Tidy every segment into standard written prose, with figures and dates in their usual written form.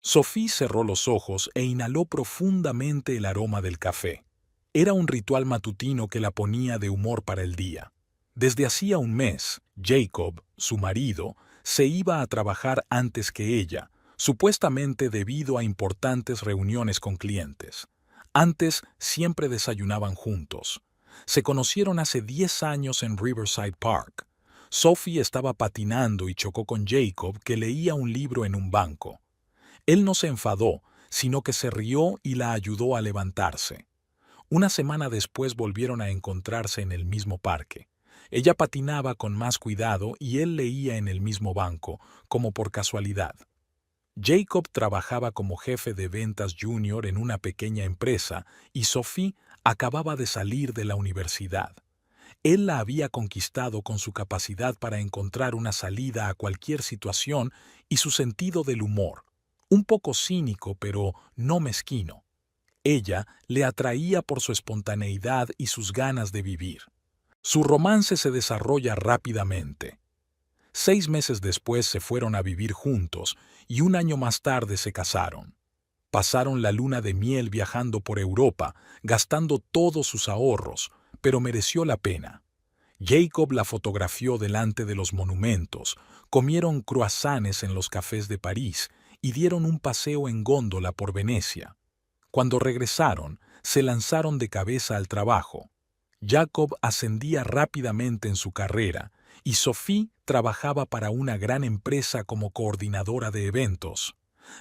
Sophie cerró los ojos e inhaló profundamente el aroma del café. Era un ritual matutino que la ponía de humor para el día. Desde hacía un mes, Jacob, su marido, se iba a trabajar antes que ella, supuestamente debido a importantes reuniones con clientes. Antes siempre desayunaban juntos. Se conocieron hace 10 años en Riverside Park. Sophie estaba patinando y chocó con Jacob, que leía un libro en un banco. Él no se enfadó, sino que se rió y la ayudó a levantarse. Una semana después volvieron a encontrarse en el mismo parque. Ella patinaba con más cuidado y él leía en el mismo banco, como por casualidad. Jacob trabajaba como jefe de ventas junior en una pequeña empresa y Sophie acababa de salir de la universidad. Él la había conquistado con su capacidad para encontrar una salida a cualquier situación y su sentido del humor, un poco cínico pero no mezquino. Ella le atraía por su espontaneidad y sus ganas de vivir. Su romance se desarrolla rápidamente. 6 meses después se fueron a vivir juntos y un año más tarde se casaron. Pasaron la luna de miel viajando por Europa, gastando todos sus ahorros, pero mereció la pena. Jacob la fotografió delante de los monumentos, comieron croissants en los cafés de París y dieron un paseo en góndola por Venecia. Cuando regresaron, se lanzaron de cabeza al trabajo. Jacob ascendía rápidamente en su carrera y Sophie trabajaba para una gran empresa como coordinadora de eventos.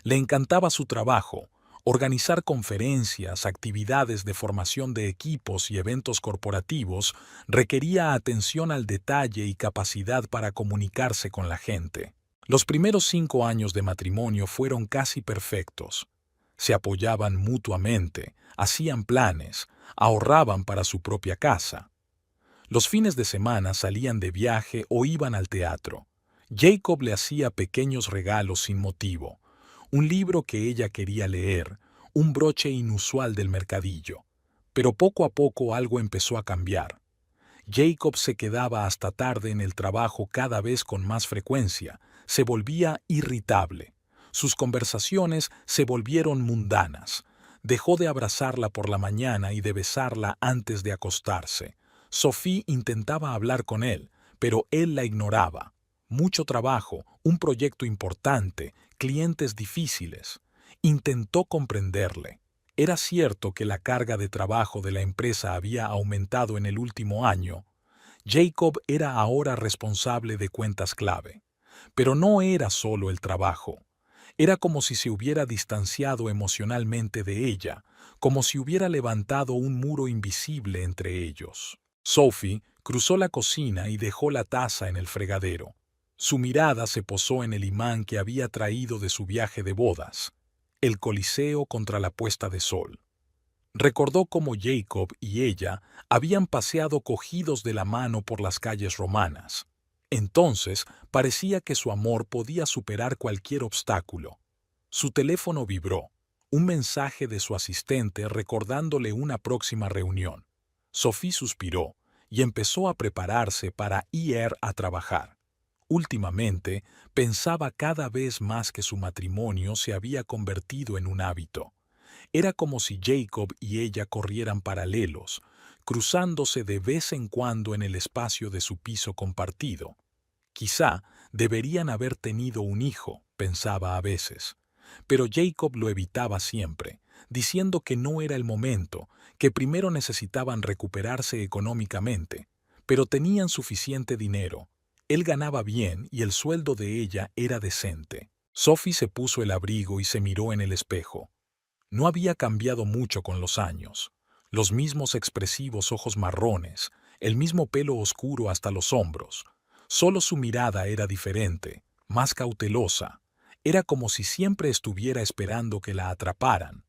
Le encantaba su trabajo, organizar conferencias, actividades de formación de equipos y eventos corporativos requería atención al detalle y capacidad para comunicarse con la gente. Los primeros 5 años de matrimonio fueron casi perfectos. Se apoyaban mutuamente, hacían planes, ahorraban para su propia casa. Los fines de semana salían de viaje o iban al teatro. Jacob le hacía pequeños regalos sin motivo, un libro que ella quería leer, un broche inusual del mercadillo. Pero poco a poco algo empezó a cambiar. Jacob se quedaba hasta tarde en el trabajo cada vez con más frecuencia, se volvía irritable. Sus conversaciones se volvieron mundanas. Dejó de abrazarla por la mañana y de besarla antes de acostarse. Sophie intentaba hablar con él, pero él la ignoraba. Mucho trabajo, un proyecto importante, clientes difíciles. Intentó comprenderle. Era cierto que la carga de trabajo de la empresa había aumentado en el último año. Jacob era ahora responsable de cuentas clave. Pero no era solo el trabajo. Era como si se hubiera distanciado emocionalmente de ella, como si hubiera levantado un muro invisible entre ellos. Sophie cruzó la cocina y dejó la taza en el fregadero. Su mirada se posó en el imán que había traído de su viaje de bodas, el Coliseo contra la puesta de sol. Recordó cómo Jacob y ella habían paseado cogidos de la mano por las calles romanas. Entonces parecía que su amor podía superar cualquier obstáculo. Su teléfono vibró, un mensaje de su asistente recordándole una próxima reunión. Sophie suspiró y empezó a prepararse para ir a trabajar. Últimamente, pensaba cada vez más que su matrimonio se había convertido en un hábito. Era como si Jacob y ella corrieran paralelos, cruzándose de vez en cuando en el espacio de su piso compartido. Quizá deberían haber tenido un hijo, pensaba a veces. Pero Jacob lo evitaba siempre, diciendo que no era el momento, que primero necesitaban recuperarse económicamente, pero tenían suficiente dinero. Él ganaba bien y el sueldo de ella era decente. Sophie se puso el abrigo y se miró en el espejo. No había cambiado mucho con los años. Los mismos expresivos ojos marrones, el mismo pelo oscuro hasta los hombros. Solo su mirada era diferente, más cautelosa. Era como si siempre estuviera esperando que la atraparan.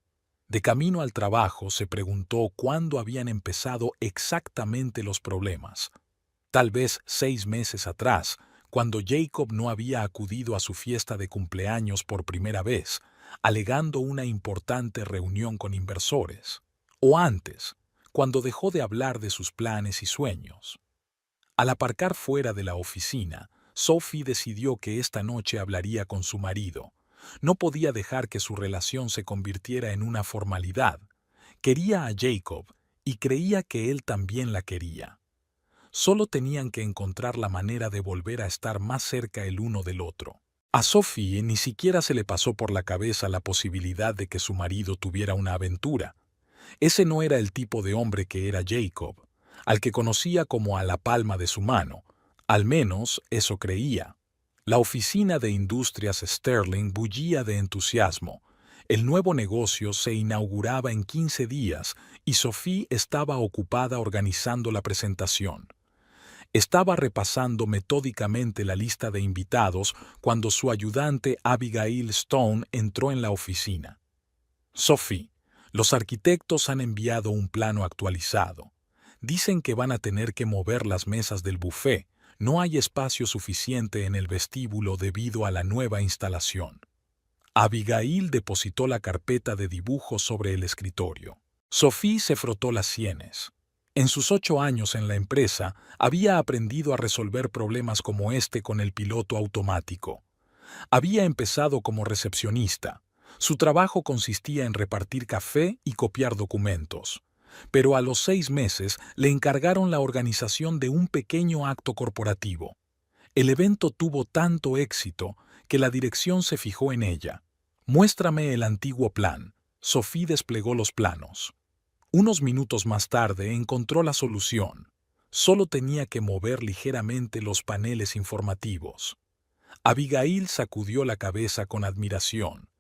De camino al trabajo se preguntó cuándo habían empezado exactamente los problemas. Tal vez 6 meses atrás, cuando Jacob no había acudido a su fiesta de cumpleaños por primera vez, alegando una importante reunión con inversores. O antes, cuando dejó de hablar de sus planes y sueños. Al aparcar fuera de la oficina, Sophie decidió que esta noche hablaría con su marido. No podía dejar que su relación se convirtiera en una formalidad. Quería a Jacob y creía que él también la quería. Solo tenían que encontrar la manera de volver a estar más cerca el uno del otro. A Sophie ni siquiera se le pasó por la cabeza la posibilidad de que su marido tuviera una aventura. Ese no era el tipo de hombre que era Jacob, al que conocía como a la palma de su mano. Al menos eso creía. La oficina de industrias Sterling bullía de entusiasmo. El nuevo negocio se inauguraba en 15 días y Sophie estaba ocupada organizando la presentación. Estaba repasando metódicamente la lista de invitados cuando su ayudante Abigail Stone entró en la oficina. Sophie, los arquitectos han enviado un plano actualizado. Dicen que van a tener que mover las mesas del buffet. No hay espacio suficiente en el vestíbulo debido a la nueva instalación. Abigail depositó la carpeta de dibujos sobre el escritorio. Sophie se frotó las sienes. En sus 8 años en la empresa, había aprendido a resolver problemas como este con el piloto automático. Había empezado como recepcionista. Su trabajo consistía en repartir café y copiar documentos. Pero a los 6 meses le encargaron la organización de un pequeño acto corporativo. El evento tuvo tanto éxito que la dirección se fijó en ella. «Muéstrame el antiguo plan». Sophie desplegó los planos. Unos minutos más tarde encontró la solución. Solo tenía que mover ligeramente los paneles informativos. Abigail sacudió la cabeza con admiración.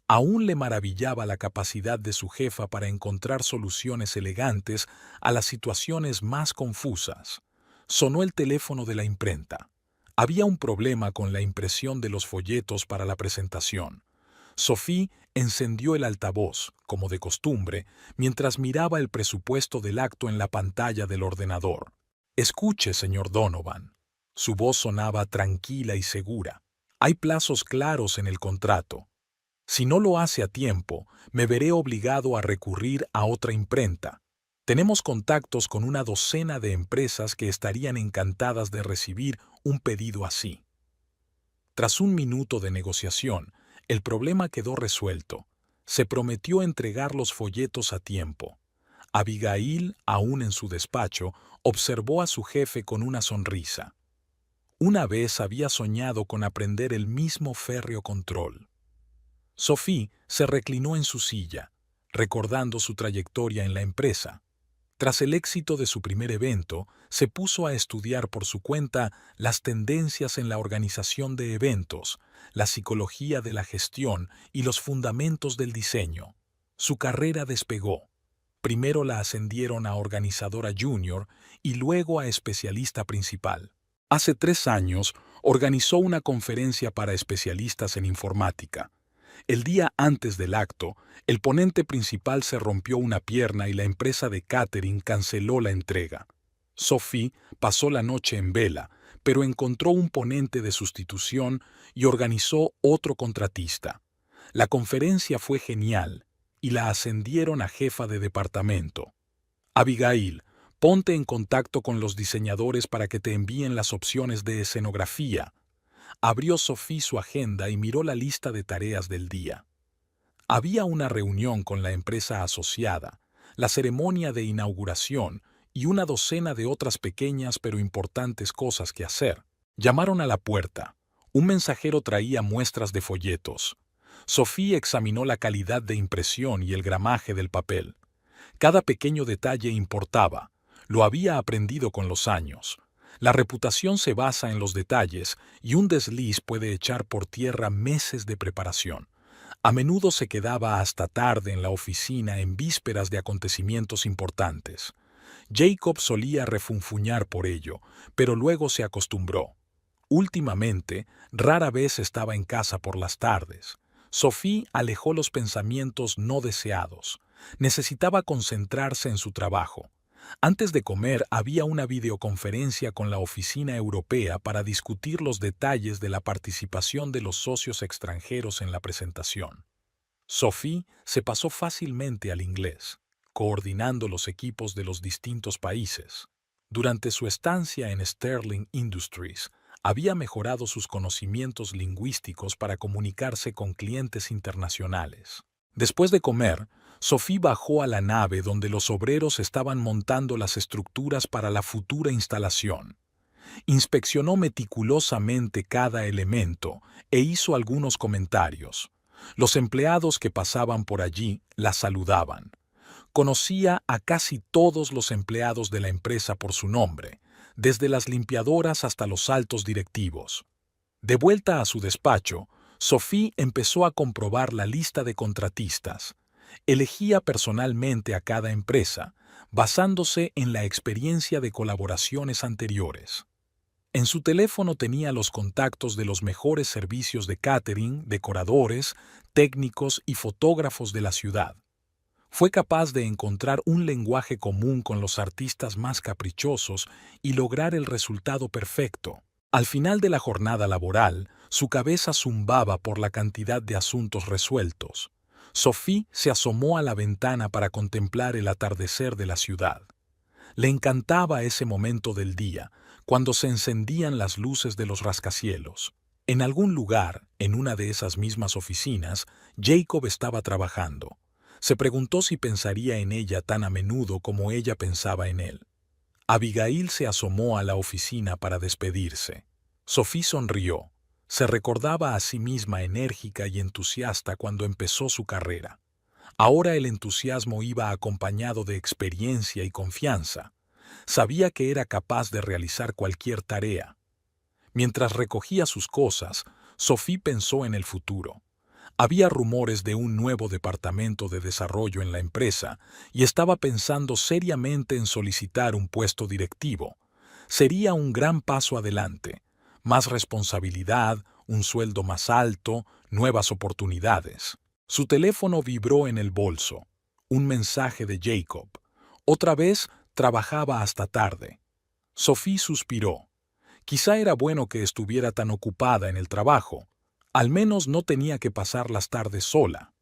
Aún le maravillaba la capacidad de su jefa para encontrar soluciones elegantes a las situaciones más confusas. Sonó el teléfono de la imprenta. Había un problema con la impresión de los folletos para la presentación. Sophie encendió el altavoz, como de costumbre, mientras miraba el presupuesto del acto en la pantalla del ordenador. «Escuche, señor Donovan». Su voz sonaba tranquila y segura. «Hay plazos claros en el contrato. Si no lo hace a tiempo, me veré obligado a recurrir a otra imprenta. Tenemos contactos con una docena de empresas que estarían encantadas de recibir un pedido así». Tras un minuto de negociación, el problema quedó resuelto. Se prometió entregar los folletos a tiempo. Abigail, aún en su despacho, observó a su jefe con una sonrisa. Una vez había soñado con aprender el mismo férreo control. Sophie se reclinó en su silla, recordando su trayectoria en la empresa. Tras el éxito de su primer evento, se puso a estudiar por su cuenta las tendencias en la organización de eventos, la psicología de la gestión y los fundamentos del diseño. Su carrera despegó. Primero la ascendieron a organizadora junior y luego a especialista principal. Hace 3 años organizó una conferencia para especialistas en informática. El día antes del acto, el ponente principal se rompió una pierna y la empresa de catering canceló la entrega. Sophie pasó la noche en vela, pero encontró un ponente de sustitución y organizó otro contratista. La conferencia fue genial y la ascendieron a jefa de departamento. Abigail, ponte en contacto con los diseñadores para que te envíen las opciones de escenografía. Abrió Sophie su agenda y miró la lista de tareas del día. Había una reunión con la empresa asociada, la ceremonia de inauguración y una docena de otras pequeñas pero importantes cosas que hacer. Llamaron a la puerta. Un mensajero traía muestras de folletos. Sophie examinó la calidad de impresión y el gramaje del papel. Cada pequeño detalle importaba. Lo había aprendido con los años. La reputación se basa en los detalles y un desliz puede echar por tierra meses de preparación. A menudo se quedaba hasta tarde en la oficina en vísperas de acontecimientos importantes. Jacob solía refunfuñar por ello, pero luego se acostumbró. Últimamente, rara vez estaba en casa por las tardes. Sophie alejó los pensamientos no deseados. Necesitaba concentrarse en su trabajo. Antes de comer había una videoconferencia con la oficina europea para discutir los detalles de la participación de los socios extranjeros en la presentación. Sophie se pasó fácilmente al inglés, coordinando los equipos de los distintos países. Durante su estancia en Sterling Industries, había mejorado sus conocimientos lingüísticos para comunicarse con clientes internacionales. Después de comer, Sophie bajó a la nave donde los obreros estaban montando las estructuras para la futura instalación. Inspeccionó meticulosamente cada elemento e hizo algunos comentarios. Los empleados que pasaban por allí la saludaban. Conocía a casi todos los empleados de la empresa por su nombre, desde las limpiadoras hasta los altos directivos. De vuelta a su despacho, Sophie empezó a comprobar la lista de contratistas. Elegía personalmente a cada empresa, basándose en la experiencia de colaboraciones anteriores. En su teléfono tenía los contactos de los mejores servicios de catering, decoradores, técnicos y fotógrafos de la ciudad. Fue capaz de encontrar un lenguaje común con los artistas más caprichosos y lograr el resultado perfecto. Al final de la jornada laboral, su cabeza zumbaba por la cantidad de asuntos resueltos. Sophie se asomó a la ventana para contemplar el atardecer de la ciudad. Le encantaba ese momento del día, cuando se encendían las luces de los rascacielos. En algún lugar, en una de esas mismas oficinas, Jacob estaba trabajando. Se preguntó si pensaría en ella tan a menudo como ella pensaba en él. Abigail se asomó a la oficina para despedirse. Sophie sonrió. Se recordaba a sí misma enérgica y entusiasta cuando empezó su carrera. Ahora el entusiasmo iba acompañado de experiencia y confianza. Sabía que era capaz de realizar cualquier tarea. Mientras recogía sus cosas, Sophie pensó en el futuro. Había rumores de un nuevo departamento de desarrollo en la empresa y estaba pensando seriamente en solicitar un puesto directivo. Sería un gran paso adelante. Más responsabilidad, un sueldo más alto, nuevas oportunidades. Su teléfono vibró en el bolso. Un mensaje de Jacob. Otra vez trabajaba hasta tarde. Sophie suspiró. Quizá era bueno que estuviera tan ocupada en el trabajo. Al menos no tenía que pasar las tardes sola.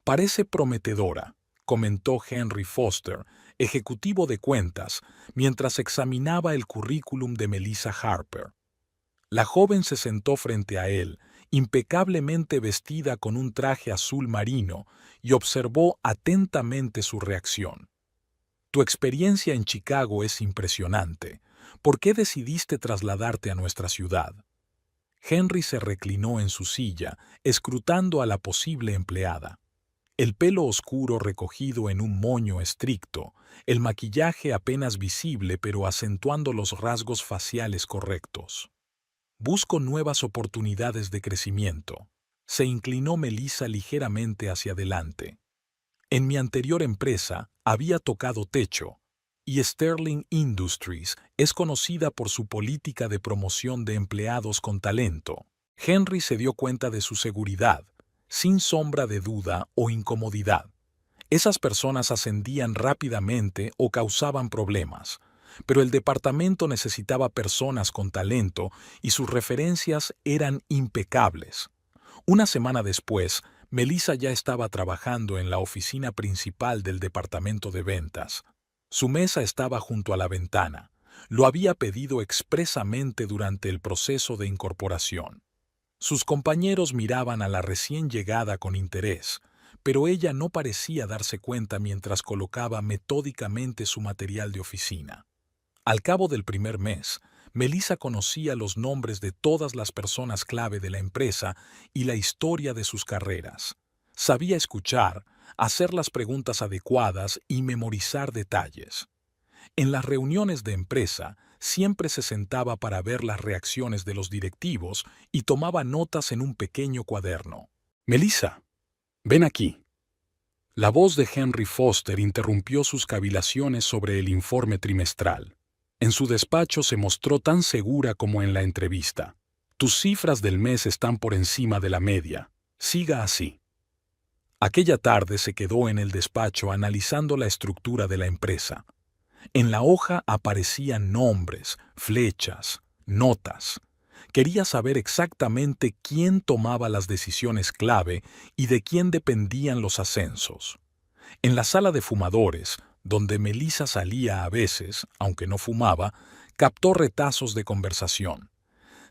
Parece prometedora, comentó Henry Foster, ejecutivo de cuentas, mientras examinaba el currículum de Melissa Harper. La joven se sentó frente a él, impecablemente vestida con un traje azul marino, y observó atentamente su reacción. Tu experiencia en Chicago es impresionante. ¿Por qué decidiste trasladarte a nuestra ciudad? Henry se reclinó en su silla, escrutando a la posible empleada. El pelo oscuro recogido en un moño estricto, el maquillaje apenas visible pero acentuando los rasgos faciales correctos. Busco nuevas oportunidades de crecimiento. Se inclinó Melissa ligeramente hacia adelante. En mi anterior empresa había tocado techo, y Sterling Industries es conocida por su política de promoción de empleados con talento. Henry se dio cuenta de su seguridad, sin sombra de duda o incomodidad. Esas personas ascendían rápidamente o causaban problemas, pero el departamento necesitaba personas con talento y sus referencias eran impecables. Una semana después, Melissa ya estaba trabajando en la oficina principal del departamento de ventas. Su mesa estaba junto a la ventana. Lo había pedido expresamente durante el proceso de incorporación. Sus compañeros miraban a la recién llegada con interés, pero ella no parecía darse cuenta mientras colocaba metódicamente su material de oficina. Al cabo del primer mes, Melissa conocía los nombres de todas las personas clave de la empresa y la historia de sus carreras. Sabía escuchar, hacer las preguntas adecuadas y memorizar detalles. En las reuniones de empresa, siempre se sentaba para ver las reacciones de los directivos y tomaba notas en un pequeño cuaderno. «Melissa, ven aquí». La voz de Henry Foster interrumpió sus cavilaciones sobre el informe trimestral. En su despacho se mostró tan segura como en la entrevista. «Tus cifras del mes están por encima de la media. Siga así». Aquella tarde se quedó en el despacho analizando la estructura de la empresa. En la hoja aparecían nombres, flechas, notas. Quería saber exactamente quién tomaba las decisiones clave y de quién dependían los ascensos. En la sala de fumadores, donde Melissa salía a veces, aunque no fumaba, captó retazos de conversación.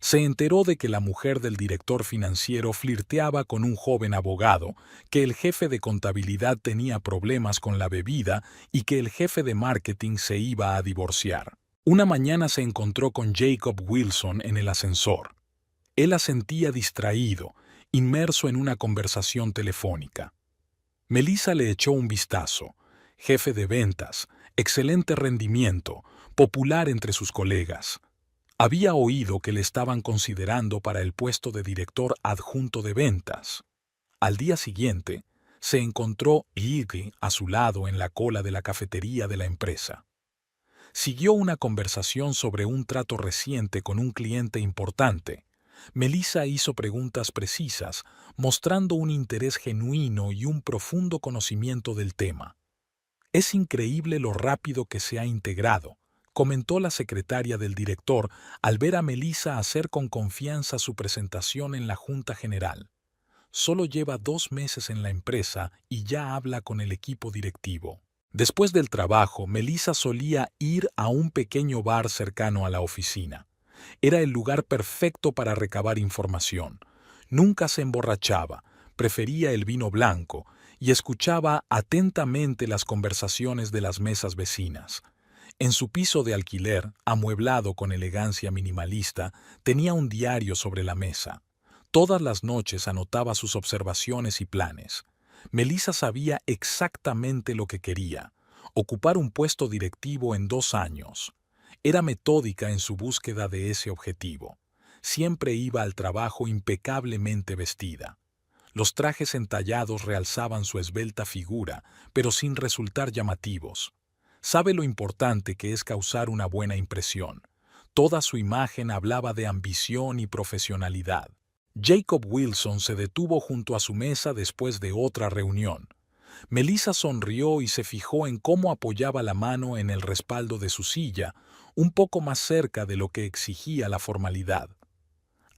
Se enteró de que la mujer del director financiero flirteaba con un joven abogado, que el jefe de contabilidad tenía problemas con la bebida y que el jefe de marketing se iba a divorciar. Una mañana se encontró con Jacob Wilson en el ascensor. Él la sentía distraído, inmerso en una conversación telefónica. Melissa le echó un vistazo. Jefe de ventas, excelente rendimiento, popular entre sus colegas. Había oído que le estaban considerando para el puesto de director adjunto de ventas. Al día siguiente, se encontró Iggy a su lado en la cola de la cafetería de la empresa. Siguió una conversación sobre un trato reciente con un cliente importante. Melissa hizo preguntas precisas, mostrando un interés genuino y un profundo conocimiento del tema. Es increíble lo rápido que se ha integrado, comentó la secretaria del director al ver a Melissa hacer con confianza su presentación en la Junta General. Solo lleva 2 meses en la empresa y ya habla con el equipo directivo. Después del trabajo, Melissa solía ir a un pequeño bar cercano a la oficina. Era el lugar perfecto para recabar información. Nunca se emborrachaba, prefería el vino blanco y escuchaba atentamente las conversaciones de las mesas vecinas. En su piso de alquiler, amueblado con elegancia minimalista, tenía un diario sobre la mesa. Todas las noches anotaba sus observaciones y planes. Melissa sabía exactamente lo que quería: ocupar un puesto directivo en 2 años. Era metódica en su búsqueda de ese objetivo. Siempre iba al trabajo impecablemente vestida. Los trajes entallados realzaban su esbelta figura, pero sin resultar llamativos. Sabe lo importante que es causar una buena impresión. Toda su imagen hablaba de ambición y profesionalidad. Jacob Wilson se detuvo junto a su mesa después de otra reunión. Melissa sonrió y se fijó en cómo apoyaba la mano en el respaldo de su silla, un poco más cerca de lo que exigía la formalidad.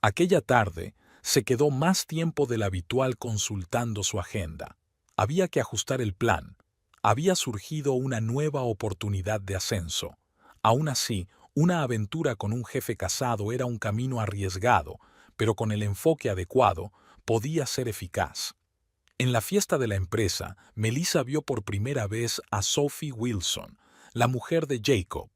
Aquella tarde, se quedó más tiempo del habitual consultando su agenda. Había que ajustar el plan. Había surgido una nueva oportunidad de ascenso. Aún así, una aventura con un jefe casado era un camino arriesgado, pero con el enfoque adecuado, podía ser eficaz. En la fiesta de la empresa, Melissa vio por primera vez a Sophie Wilson, la mujer de Jacob.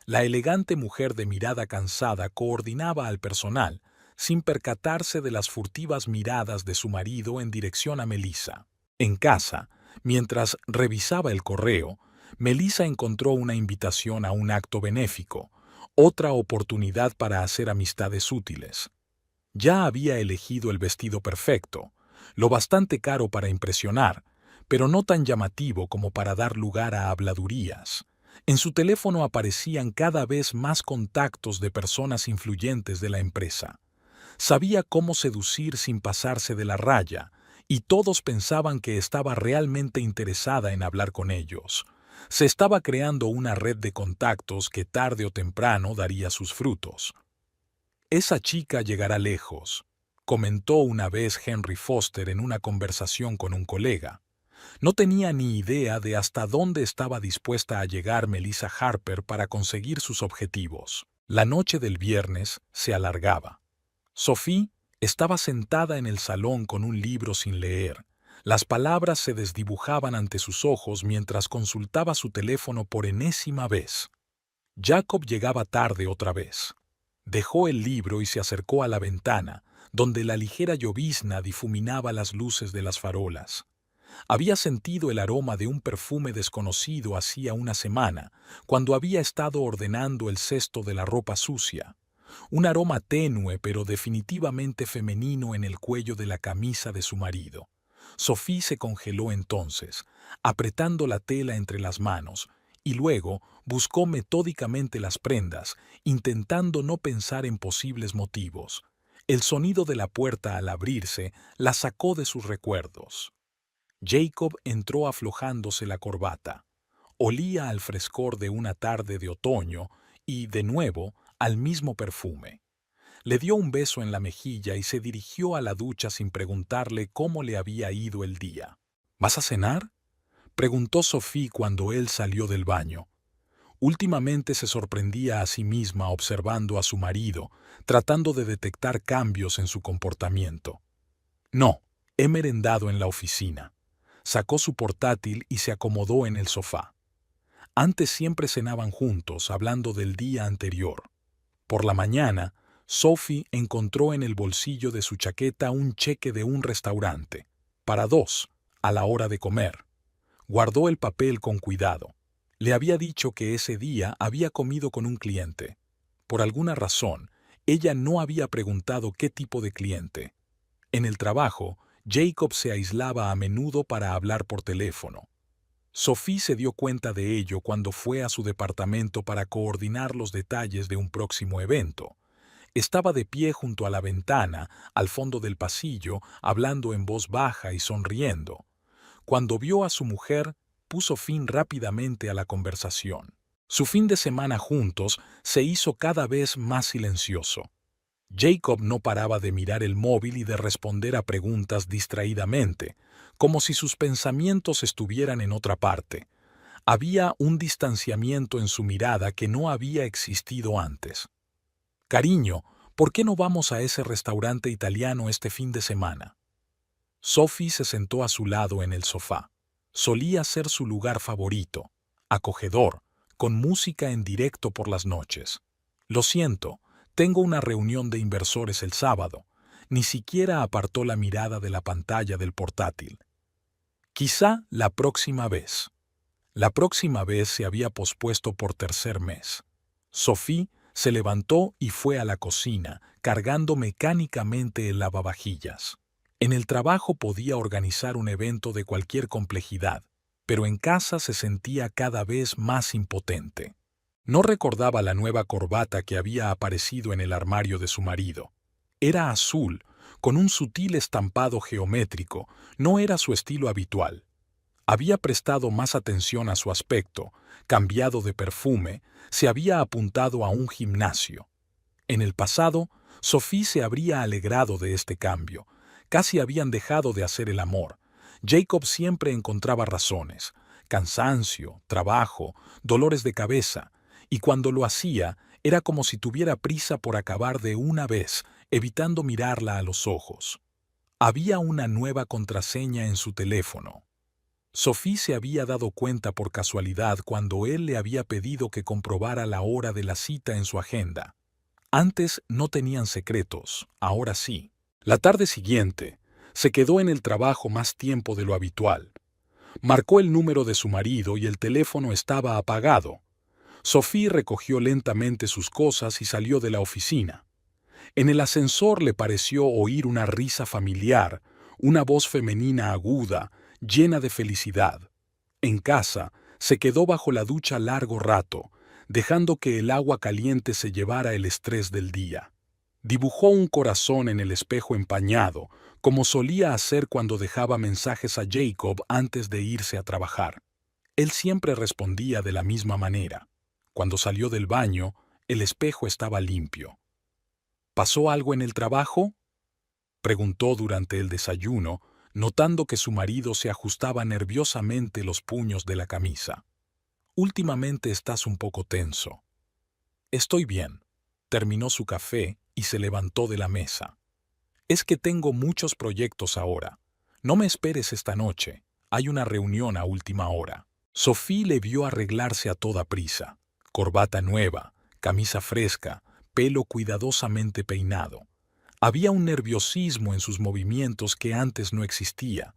La elegante mujer de mirada cansada coordinaba al personal, sin percatarse de las furtivas miradas de su marido en dirección a Melissa. En casa, mientras revisaba el correo, Melissa encontró una invitación a un acto benéfico, otra oportunidad para hacer amistades útiles. Ya había elegido el vestido perfecto, lo bastante caro para impresionar, pero no tan llamativo como para dar lugar a habladurías. En su teléfono aparecían cada vez más contactos de personas influyentes de la empresa. Sabía cómo seducir sin pasarse de la raya, y todos pensaban que estaba realmente interesada en hablar con ellos. Se estaba creando una red de contactos que tarde o temprano daría sus frutos. «Esa chica llegará lejos», comentó una vez Henry Foster en una conversación con un colega. No tenía ni idea de hasta dónde estaba dispuesta a llegar Melissa Harper para conseguir sus objetivos. La noche del viernes se alargaba. Sophie estaba sentada en el salón con un libro sin leer. Las palabras se desdibujaban ante sus ojos mientras consultaba su teléfono por enésima vez. Jacob llegaba tarde otra vez. Dejó el libro y se acercó a la ventana, donde la ligera llovizna difuminaba las luces de las farolas. Había sentido el aroma de un perfume desconocido hacía una semana, cuando había estado ordenando el cesto de la ropa sucia. Un aroma tenue pero definitivamente femenino en el cuello de la camisa de su marido. Sophie se congeló entonces, apretando la tela entre las manos, y luego buscó metódicamente las prendas, intentando no pensar en posibles motivos. El sonido de la puerta al abrirse la sacó de sus recuerdos. Jacob entró aflojándose la corbata. Olía al frescor de una tarde de otoño y, de nuevo, al mismo perfume. Le dio un beso en la mejilla y se dirigió a la ducha sin preguntarle cómo le había ido el día. «¿Vas a cenar?», preguntó Sophie cuando él salió del baño. Últimamente se sorprendía a sí misma observando a su marido, tratando de detectar cambios en su comportamiento. No, he merendado en la oficina. Sacó su portátil y se acomodó en el sofá. Antes siempre cenaban juntos, hablando del día anterior. Por la mañana, Sophie encontró en el bolsillo de su chaqueta un cheque de un restaurante, para dos, a la hora de comer. Guardó el papel con cuidado. Le había dicho que ese día había comido con un cliente. Por alguna razón, ella no había preguntado qué tipo de cliente. En el trabajo, Jacob se aislaba a menudo para hablar por teléfono. Sophie se dio cuenta de ello cuando fue a su departamento para coordinar los detalles de un próximo evento. Estaba de pie junto a la ventana, al fondo del pasillo, hablando en voz baja y sonriendo. Cuando vio a su mujer, puso fin rápidamente a la conversación. Su fin de semana juntos se hizo cada vez más silencioso. Jacob no paraba de mirar el móvil y de responder a preguntas distraídamente, como si sus pensamientos estuvieran en otra parte. Había un distanciamiento en su mirada que no había existido antes. «Cariño, ¿por qué no vamos a ese restaurante italiano este fin de semana?» Sophie se sentó a su lado en el sofá. Solía ser su lugar favorito, acogedor, con música en directo por las noches. «Lo siento, tengo una reunión de inversores el sábado». Ni siquiera apartó la mirada de la pantalla del portátil. Quizá la próxima vez. La próxima vez se había pospuesto por tercer mes. Sophie se levantó y fue a la cocina, cargando mecánicamente el lavavajillas. En el trabajo podía organizar un evento de cualquier complejidad, pero en casa se sentía cada vez más impotente. No recordaba la nueva corbata que había aparecido en el armario de su marido. Era azul, con un sutil estampado geométrico, no era su estilo habitual. Había prestado más atención a su aspecto, cambiado de perfume, se había apuntado a un gimnasio. En el pasado, Sophie se habría alegrado de este cambio. Casi habían dejado de hacer el amor. Jacob siempre encontraba razones: cansancio, trabajo, dolores de cabeza, y cuando lo hacía, era como si tuviera prisa por acabar de una vez, evitando mirarla a los ojos. Había una nueva contraseña en su teléfono. Sophie se había dado cuenta por casualidad cuando él le había pedido que comprobara la hora de la cita en su agenda. Antes no tenían secretos, ahora sí. La tarde siguiente, se quedó en el trabajo más tiempo de lo habitual. Marcó el número de su marido y el teléfono estaba apagado. Sophie recogió lentamente sus cosas y salió de la oficina. En el ascensor le pareció oír una risa familiar, una voz femenina aguda, llena de felicidad. En casa, se quedó bajo la ducha largo rato, dejando que el agua caliente se llevara el estrés del día. Dibujó un corazón en el espejo empañado, como solía hacer cuando dejaba mensajes a Jacob antes de irse a trabajar. Él siempre respondía de la misma manera. Cuando salió del baño, el espejo estaba limpio. ¿Pasó algo en el trabajo?, preguntó durante el desayuno, notando que su marido se ajustaba nerviosamente los puños de la camisa. «Últimamente estás un poco tenso». «Estoy bien». Terminó su café y se levantó de la mesa. «Es que tengo muchos proyectos ahora. No me esperes esta noche. Hay una reunión a última hora». Sophie le vio arreglarse a toda prisa. Corbata nueva, camisa fresca, pelo cuidadosamente peinado. Había un nerviosismo en sus movimientos que antes no existía.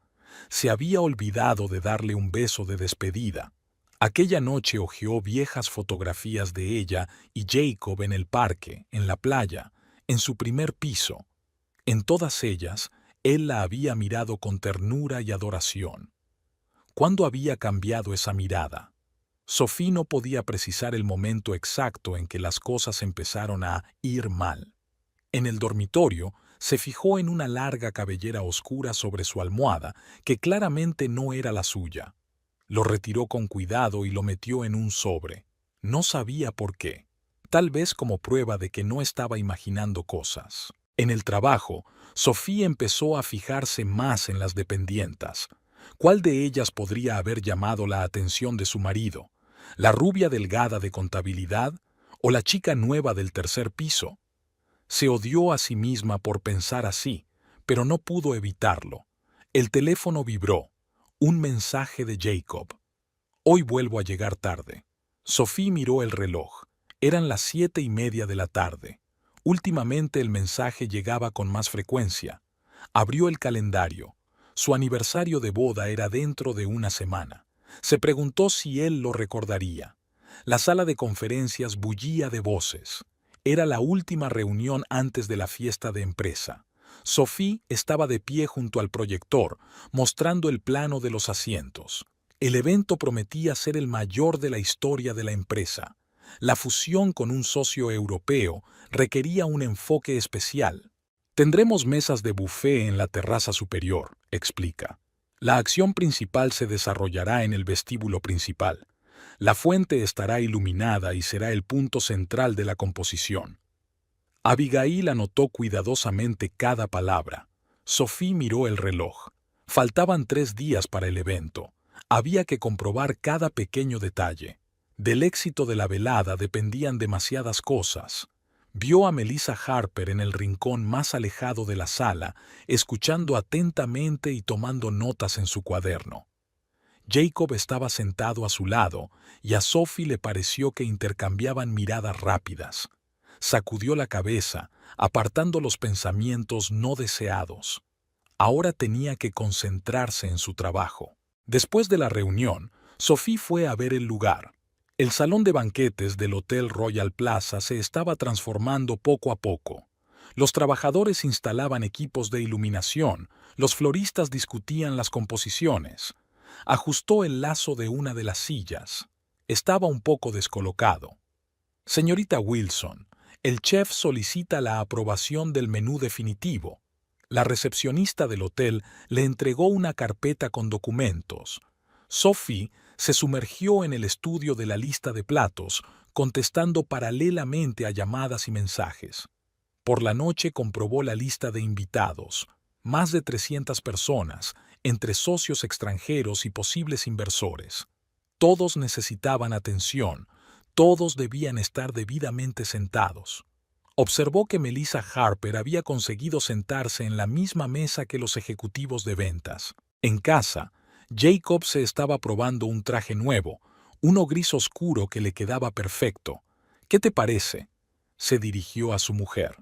Se había olvidado de darle un beso de despedida. Aquella noche hojeó viejas fotografías de ella y Jacob en el parque, en la playa, en su primer piso. En todas ellas, él la había mirado con ternura y adoración. ¿Cuándo había cambiado esa mirada? Sophie no podía precisar el momento exacto en que las cosas empezaron a ir mal. En el dormitorio, se fijó en una larga cabellera oscura sobre su almohada, que claramente no era la suya. Lo retiró con cuidado y lo metió en un sobre. No sabía por qué. Tal vez como prueba de que no estaba imaginando cosas. En el trabajo, Sophie empezó a fijarse más en las dependientas. ¿Cuál de ellas podría haber llamado la atención de su marido? ¿La rubia delgada de contabilidad o la chica nueva del tercer piso? Se odió a sí misma por pensar así, pero no pudo evitarlo. El teléfono vibró. Un mensaje de Jacob. Hoy vuelvo a llegar tarde. Sophie miró el reloj. Eran las 7:30 de la tarde. Últimamente el mensaje llegaba con más frecuencia. Abrió el calendario. Su aniversario de boda era dentro de una semana. Se preguntó si él lo recordaría. La sala de conferencias bullía de voces. Era la última reunión antes de la fiesta de empresa. Sophie estaba de pie junto al proyector, mostrando el plano de los asientos. El evento prometía ser el mayor de la historia de la empresa. La fusión con un socio europeo requería un enfoque especial. Tendremos mesas de buffet en la terraza superior, explica. La acción principal se desarrollará en el vestíbulo principal. La fuente estará iluminada y será el punto central de la composición. Abigail anotó cuidadosamente cada palabra. Sophie miró el reloj. Faltaban 3 días para el evento. Había que comprobar cada pequeño detalle. Del éxito de la velada dependían demasiadas cosas. Vio a Melissa Harper en el rincón más alejado de la sala, escuchando atentamente y tomando notas en su cuaderno. Jacob estaba sentado a su lado, y a Sophie le pareció que intercambiaban miradas rápidas. Sacudió la cabeza, apartando los pensamientos no deseados. Ahora tenía que concentrarse en su trabajo. Después de la reunión, Sophie fue a ver el lugar. El salón de banquetes del Hotel Royal Plaza se estaba transformando poco a poco. Los trabajadores instalaban equipos de iluminación, los floristas discutían las composiciones. Ajustó el lazo de una de las sillas. Estaba un poco descolocado. Señorita Wilson, el chef solicita la aprobación del menú definitivo. La recepcionista del hotel le entregó una carpeta con documentos. Sophie se sumergió en el estudio de la lista de platos, contestando paralelamente a llamadas y mensajes. Por la noche comprobó la lista de invitados. Más de 300 personas, entre socios extranjeros y posibles inversores. Todos necesitaban atención, todos debían estar debidamente sentados. Observó que Melissa Harper había conseguido sentarse en la misma mesa que los ejecutivos de ventas. En casa, Jacob se estaba probando un traje nuevo, uno gris oscuro que le quedaba perfecto. ¿Qué te parece?, se dirigió a su mujer.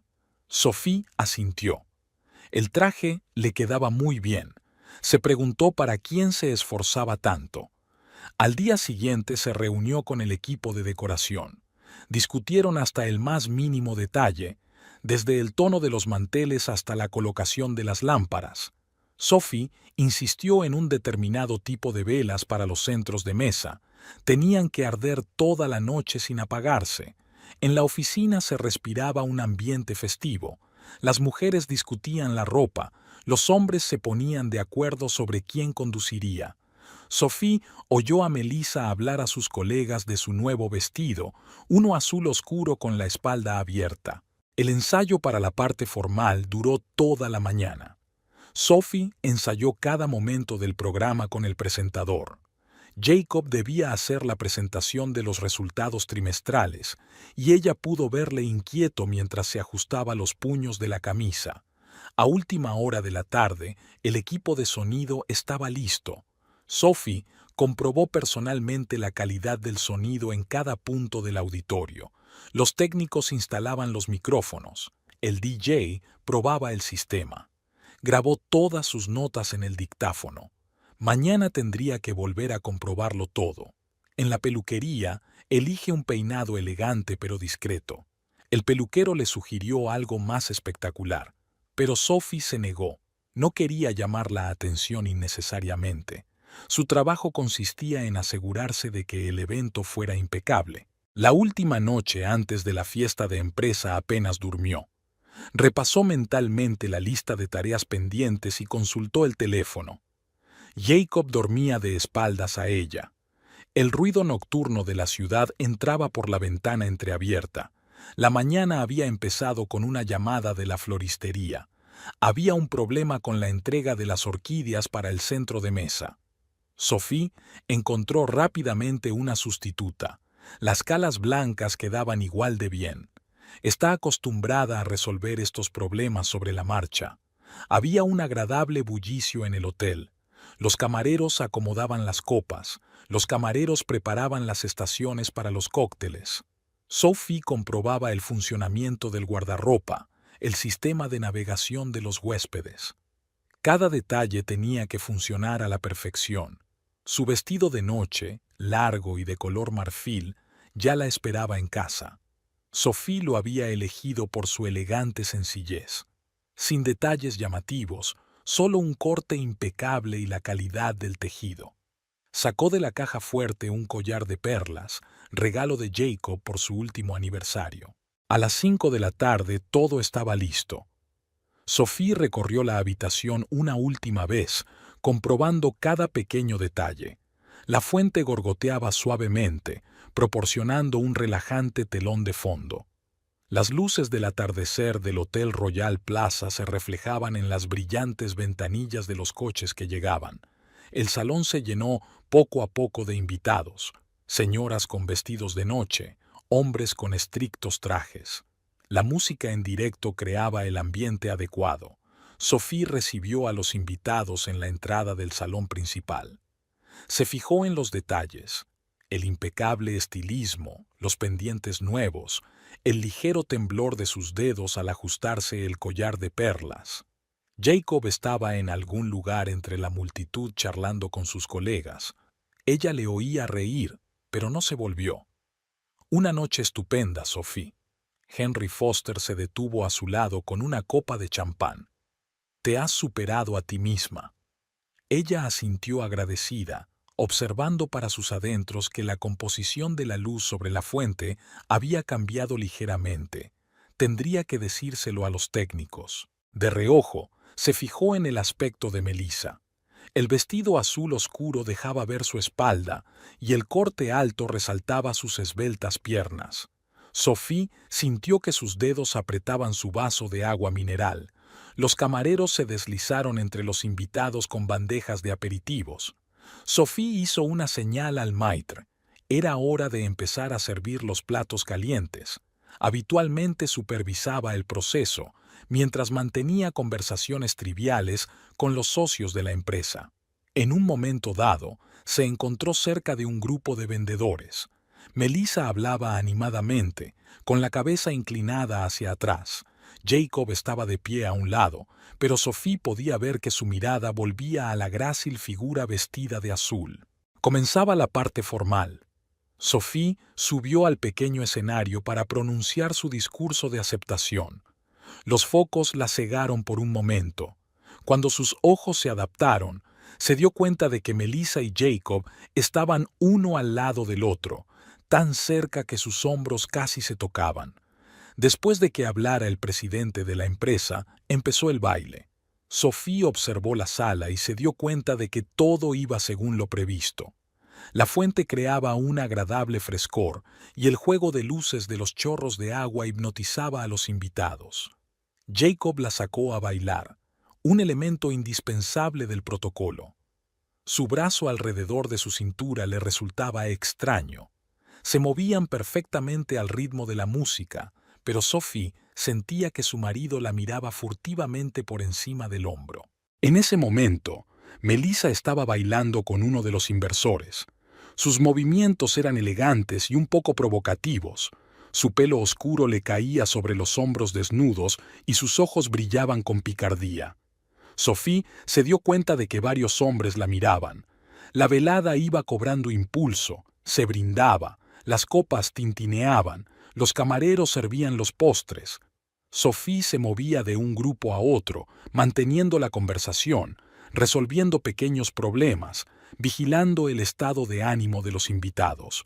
Sophie asintió. El traje le quedaba muy bien. Se preguntó para quién se esforzaba tanto. Al día siguiente se reunió con el equipo de decoración. Discutieron hasta el más mínimo detalle, desde el tono de los manteles hasta la colocación de las lámparas. Sophie insistió en un determinado tipo de velas para los centros de mesa. Tenían que arder toda la noche sin apagarse. En la oficina se respiraba un ambiente festivo. Las mujeres discutían la ropa, los hombres se ponían de acuerdo sobre quién conduciría. Sophie oyó a Melissa hablar a sus colegas de su nuevo vestido, uno azul oscuro con la espalda abierta. El ensayo para la parte formal duró toda la mañana. Sophie ensayó cada momento del programa con el presentador. Jacob debía hacer la presentación de los resultados trimestrales, y ella pudo verle inquieto mientras se ajustaba los puños de la camisa. A última hora de la tarde, el equipo de sonido estaba listo. Sophie comprobó personalmente la calidad del sonido en cada punto del auditorio. Los técnicos instalaban los micrófonos. El DJ probaba el sistema. Grabó todas sus notas en el dictáfono. Mañana tendría que volver a comprobarlo todo. En la peluquería, elige un peinado elegante pero discreto. El peluquero le sugirió algo más espectacular, pero Sophie se negó. No quería llamar la atención innecesariamente. Su trabajo consistía en asegurarse de que el evento fuera impecable. La última noche antes de la fiesta de empresa apenas durmió. Repasó mentalmente la lista de tareas pendientes y consultó el teléfono. Jacob dormía de espaldas a ella. El ruido nocturno de la ciudad entraba por la ventana entreabierta. La mañana había empezado con una llamada de la floristería. Había un problema con la entrega de las orquídeas para el centro de mesa. Sophie encontró rápidamente una sustituta. Las calas blancas quedaban igual de bien. Está acostumbrada a resolver estos problemas sobre la marcha. Había un agradable bullicio en el hotel. Los camareros acomodaban las copas. Los camareros preparaban las estaciones para los cócteles. Sophie comprobaba el funcionamiento del guardarropa, el sistema de navegación de los huéspedes. Cada detalle tenía que funcionar a la perfección. Su vestido de noche, largo y de color marfil, ya la esperaba en casa. Sophie lo había elegido por su elegante sencillez. Sin detalles llamativos, solo un corte impecable y la calidad del tejido. Sacó de la caja fuerte un collar de perlas, regalo de Jacob por su último aniversario. A las 5 de la tarde todo estaba listo. Sophie recorrió la habitación una última vez, comprobando cada pequeño detalle. La fuente gorgoteaba suavemente, proporcionando un relajante telón de fondo. Las luces del atardecer del Hotel Royal Plaza se reflejaban en las brillantes ventanillas de los coches que llegaban. El salón se llenó poco a poco de invitados, señoras con vestidos de noche, hombres con estrictos trajes. La música en directo creaba el ambiente adecuado. Sophie recibió a los invitados en la entrada del salón principal. Se fijó en los detalles, el impecable estilismo, los pendientes nuevos, el ligero temblor de sus dedos al ajustarse el collar de perlas. Jacob estaba en algún lugar entre la multitud charlando con sus colegas. Ella le oía reír, pero no se volvió. Una noche estupenda, Sophie. Henry Foster se detuvo a su lado con una copa de champán. Te has superado a ti misma. Ella asintió agradecida, observando para sus adentros que la composición de la luz sobre la fuente había cambiado ligeramente. Tendría que decírselo a los técnicos. De reojo, se fijó en el aspecto de Melissa. El vestido azul oscuro dejaba ver su espalda y el corte alto resaltaba sus esbeltas piernas. Sophie sintió que sus dedos apretaban su vaso de agua mineral. Los camareros se deslizaron entre los invitados con bandejas de aperitivos. Sophie hizo una señal al maître. Era hora de empezar a servir los platos calientes. Habitualmente supervisaba el proceso, mientras mantenía conversaciones triviales con los socios de la empresa. En un momento dado, se encontró cerca de un grupo de vendedores. Melissa hablaba animadamente, con la cabeza inclinada hacia atrás. Jacob estaba de pie a un lado, pero Sophie podía ver que su mirada volvía a la grácil figura vestida de azul. Comenzaba la parte formal. Sophie subió al pequeño escenario para pronunciar su discurso de aceptación. Los focos la cegaron por un momento. Cuando sus ojos se adaptaron, se dio cuenta de que Melissa y Jacob estaban uno al lado del otro, tan cerca que sus hombros casi se tocaban. Después de que hablara el presidente de la empresa, empezó el baile. Sophie observó la sala y se dio cuenta de que todo iba según lo previsto. La fuente creaba un agradable frescor y el juego de luces de los chorros de agua hipnotizaba a los invitados. Jacob la sacó a bailar, un elemento indispensable del protocolo. Su brazo alrededor de su cintura le resultaba extraño. Se movían perfectamente al ritmo de la música, pero Sophie sentía que su marido la miraba furtivamente por encima del hombro. En ese momento, Melissa estaba bailando con uno de los inversores. Sus movimientos eran elegantes y un poco provocativos. Su pelo oscuro le caía sobre los hombros desnudos y sus ojos brillaban con picardía. Sophie se dio cuenta de que varios hombres la miraban. La velada iba cobrando impulso, se brindaba, las copas tintineaban, los camareros servían los postres. Sophie se movía de un grupo a otro, manteniendo la conversación, resolviendo pequeños problemas, vigilando el estado de ánimo de los invitados.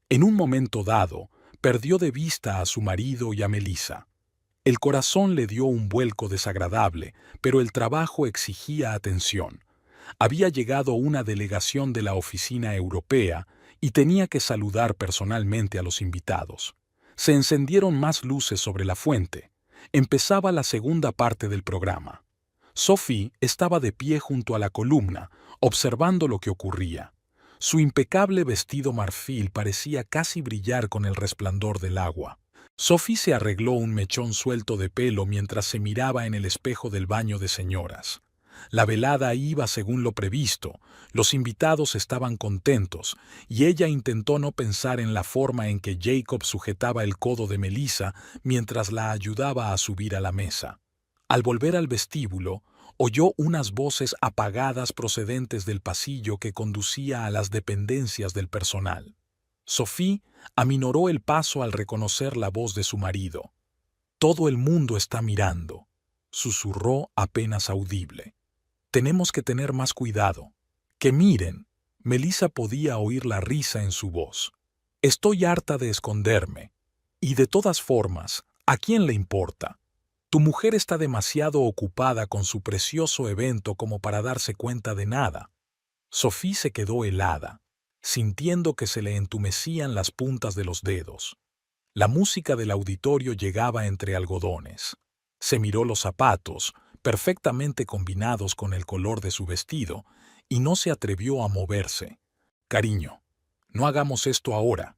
En un momento dado, perdió de vista a su marido y a Melissa. El corazón le dio un vuelco desagradable, pero el trabajo exigía atención. Había llegado una delegación de la oficina europea y tenía que saludar personalmente a los invitados. Se encendieron más luces sobre la fuente. Empezaba la segunda parte del programa. Sophie estaba de pie junto a la columna, observando lo que ocurría. Su impecable vestido marfil parecía casi brillar con el resplandor del agua. Sophie se arregló un mechón suelto de pelo mientras se miraba en el espejo del baño de señoras. La velada iba según lo previsto, los invitados estaban contentos, y ella intentó no pensar en la forma en que Jacob sujetaba el codo de Melissa mientras la ayudaba a subir a la mesa. Al volver al vestíbulo, oyó unas voces apagadas procedentes del pasillo que conducía a las dependencias del personal. Sophie aminoró el paso al reconocer la voz de su marido. «Todo el mundo está mirando», susurró apenas audible. «Tenemos que tener más cuidado. ¡Que miren!». Melissa podía oír la risa en su voz. «Estoy harta de esconderme. Y de todas formas, ¿a quién le importa? Tu mujer está demasiado ocupada con su precioso evento como para darse cuenta de nada». Sophie se quedó helada, sintiendo que se le entumecían las puntas de los dedos. La música del auditorio llegaba entre algodones. Se miró los zapatos, perfectamente combinados con el color de su vestido, y no se atrevió a moverse. «Cariño, no hagamos esto ahora».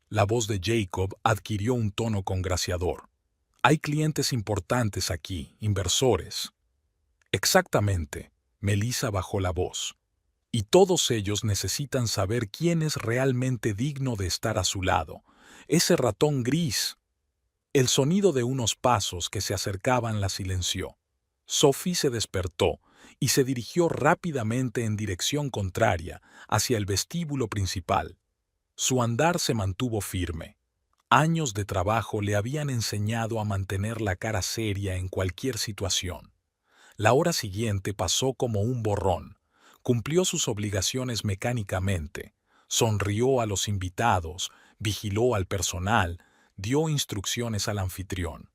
La voz de Jacob adquirió un tono congraciador. «Hay clientes importantes aquí, inversores». «Exactamente», Melissa bajó la voz. «Y todos ellos necesitan saber quién es realmente digno de estar a su lado. Ese ratón gris». El sonido de unos pasos que se acercaban la silenció. Sophie se despertó y se dirigió rápidamente en dirección contraria, hacia el vestíbulo principal. Su andar se mantuvo firme. Años de trabajo le habían enseñado a mantener la cara seria en cualquier situación. La hora siguiente pasó como un borrón. Cumplió sus obligaciones mecánicamente, sonrió a los invitados, vigiló al personal, dio instrucciones al anfitrión.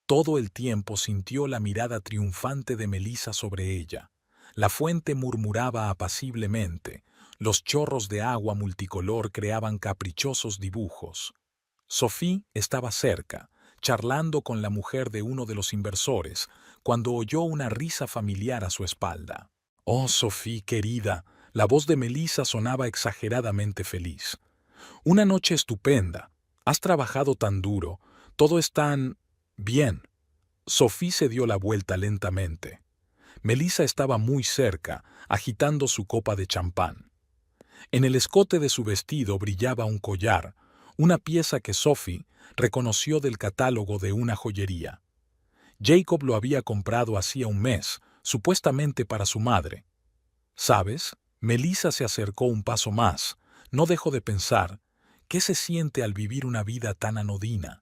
Todo el tiempo sintió la mirada triunfante de Melissa sobre ella. La fuente murmuraba apaciblemente, los chorros de agua multicolor creaban caprichosos dibujos. Sophie estaba cerca, charlando con la mujer de uno de los inversores, cuando oyó una risa familiar a su espalda. «Oh, Sophie, querida», la voz de Melissa sonaba exageradamente feliz. «Una noche estupenda. Has trabajado tan duro. Todo es tan... bien». Sophie se dio la vuelta lentamente. Melissa estaba muy cerca, agitando su copa de champán. En el escote de su vestido brillaba un collar, una pieza que Sophie reconoció del catálogo de una joyería. Jacob lo había comprado hacía un mes, supuestamente para su madre. «¿Sabes?». Melissa se acercó un paso más. «No dejo de pensar, ¿qué se siente al vivir una vida tan anodina?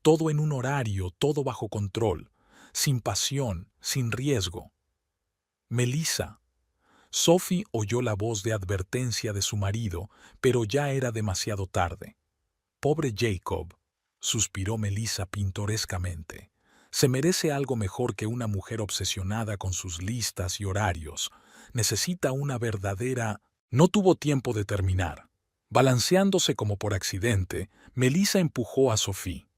Todo en un horario, todo bajo control, sin pasión, sin riesgo». «Melissa». Sophie oyó la voz de advertencia de su marido, pero ya era demasiado tarde. «Pobre Jacob», suspiró Melissa pintorescamente. «Se merece algo mejor que una mujer obsesionada con sus listas y horarios. Necesita una verdadera...». No tuvo tiempo de terminar. Balanceándose como por accidente, Melissa empujó a Sophie.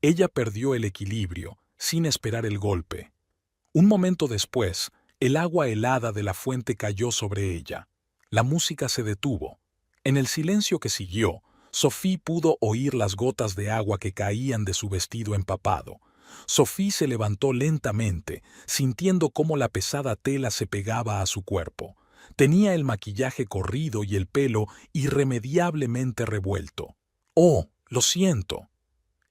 Ella perdió el equilibrio, sin esperar el golpe. Un momento después, el agua helada de la fuente cayó sobre ella. La música se detuvo. En el silencio que siguió, Sophie pudo oír las gotas de agua que caían de su vestido empapado. Sophie se levantó lentamente, sintiendo cómo la pesada tela se pegaba a su cuerpo. Tenía el maquillaje corrido y el pelo irremediablemente revuelto. «Oh, lo siento».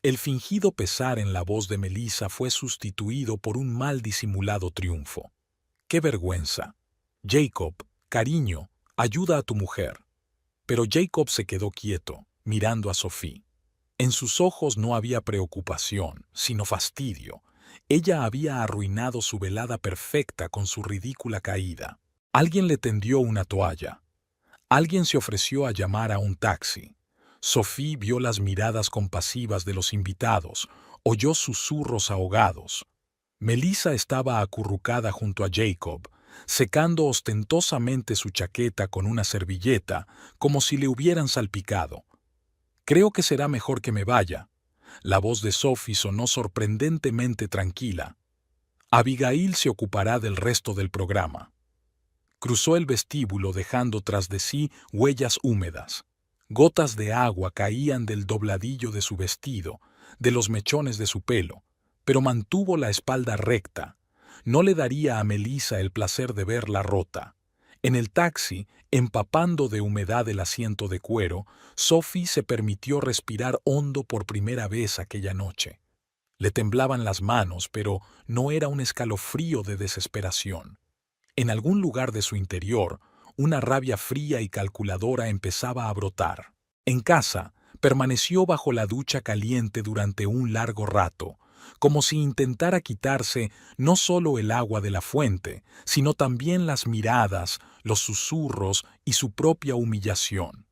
El fingido pesar en la voz de Melissa fue sustituido por un mal disimulado triunfo. «Qué vergüenza. Jacob, cariño, ayuda a tu mujer». Pero Jacob se quedó quieto, mirando a Sophie. En sus ojos no había preocupación, sino fastidio. Ella había arruinado su velada perfecta con su ridícula caída. Alguien le tendió una toalla. Alguien se ofreció a llamar a un taxi. Sophie vio las miradas compasivas de los invitados, oyó susurros ahogados. Melissa estaba acurrucada junto a Jacob, secando ostentosamente su chaqueta con una servilleta, como si le hubieran salpicado. «Creo que será mejor que me vaya». La voz de Sophie sonó sorprendentemente tranquila. Abigail se ocupará del resto del programa. Cruzó el vestíbulo dejando tras de sí huellas húmedas. Gotas de agua caían del dobladillo de su vestido, de los mechones de su pelo, pero mantuvo la espalda recta. No le daría a Melissa el placer de verla rota. En el taxi, empapando de humedad el asiento de cuero, Sophie se permitió respirar hondo por primera vez aquella noche. Le temblaban las manos, pero no era un escalofrío de desesperación. En algún lugar de su interior, una rabia fría y calculadora empezaba a brotar. En casa, permaneció bajo la ducha caliente durante un largo rato, como si intentara quitarse no solo el agua de la fuente, sino también las miradas, los susurros y su propia humillación.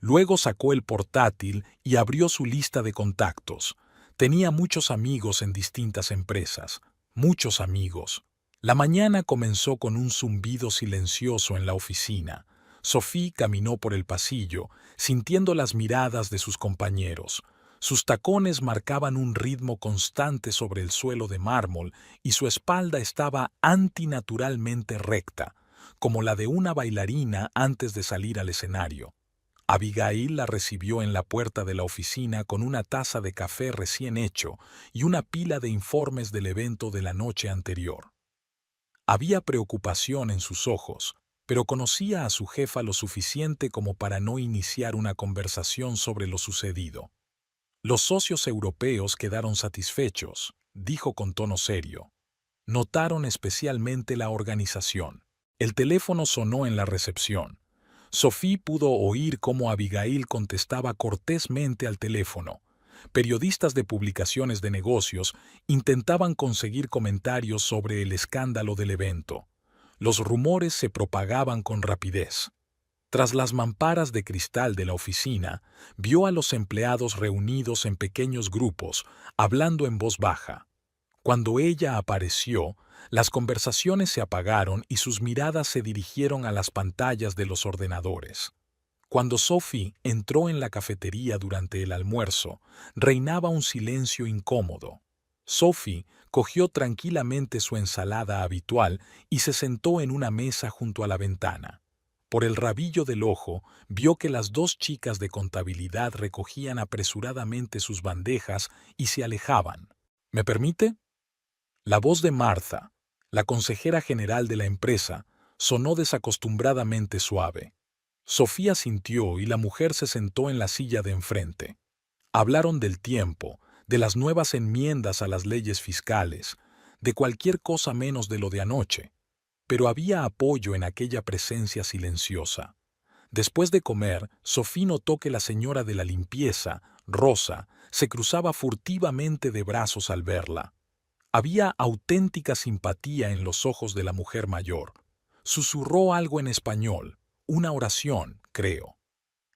Luego sacó el portátil y abrió su lista de contactos. Tenía muchos amigos en distintas empresas, muchos amigos. La mañana comenzó con un zumbido silencioso en la oficina. Sophie caminó por el pasillo, sintiendo las miradas de sus compañeros. Sus tacones marcaban un ritmo constante sobre el suelo de mármol y su espalda estaba antinaturalmente recta, como la de una bailarina antes de salir al escenario. Abigail la recibió en la puerta de la oficina con una taza de café recién hecho y una pila de informes del evento de la noche anterior. Había preocupación en sus ojos, pero conocía a su jefa lo suficiente como para no iniciar una conversación sobre lo sucedido. Los socios europeos quedaron satisfechos, dijo con tono serio. Notaron especialmente la organización. El teléfono sonó en la recepción. Sophie pudo oír cómo Abigail contestaba cortésmente al teléfono. Periodistas de publicaciones de negocios intentaban conseguir comentarios sobre el escándalo del evento. Los rumores se propagaban con rapidez. Tras las mamparas de cristal de la oficina, vio a los empleados reunidos en pequeños grupos, hablando en voz baja. Cuando ella apareció, las conversaciones se apagaron y sus miradas se dirigieron a las pantallas de los ordenadores. Cuando Sophie entró en la cafetería durante el almuerzo, reinaba un silencio incómodo. Sophie cogió tranquilamente su ensalada habitual y se sentó en una mesa junto a la ventana. Por el rabillo del ojo, vio que las dos chicas de contabilidad recogían apresuradamente sus bandejas y se alejaban. ¿Me permite? La voz de Martha, la consejera general de la empresa, sonó desacostumbradamente suave. Sofía sintió y la mujer se sentó en la silla de enfrente. Hablaron del tiempo, de las nuevas enmiendas a las leyes fiscales, de cualquier cosa menos de lo de anoche. Pero había apoyo en aquella presencia silenciosa. Después de comer, Sophie notó que la señora de la limpieza, Rosa, se cruzaba furtivamente de brazos al verla. Había auténtica simpatía en los ojos de la mujer mayor. Susurró algo en español, una oración, creo.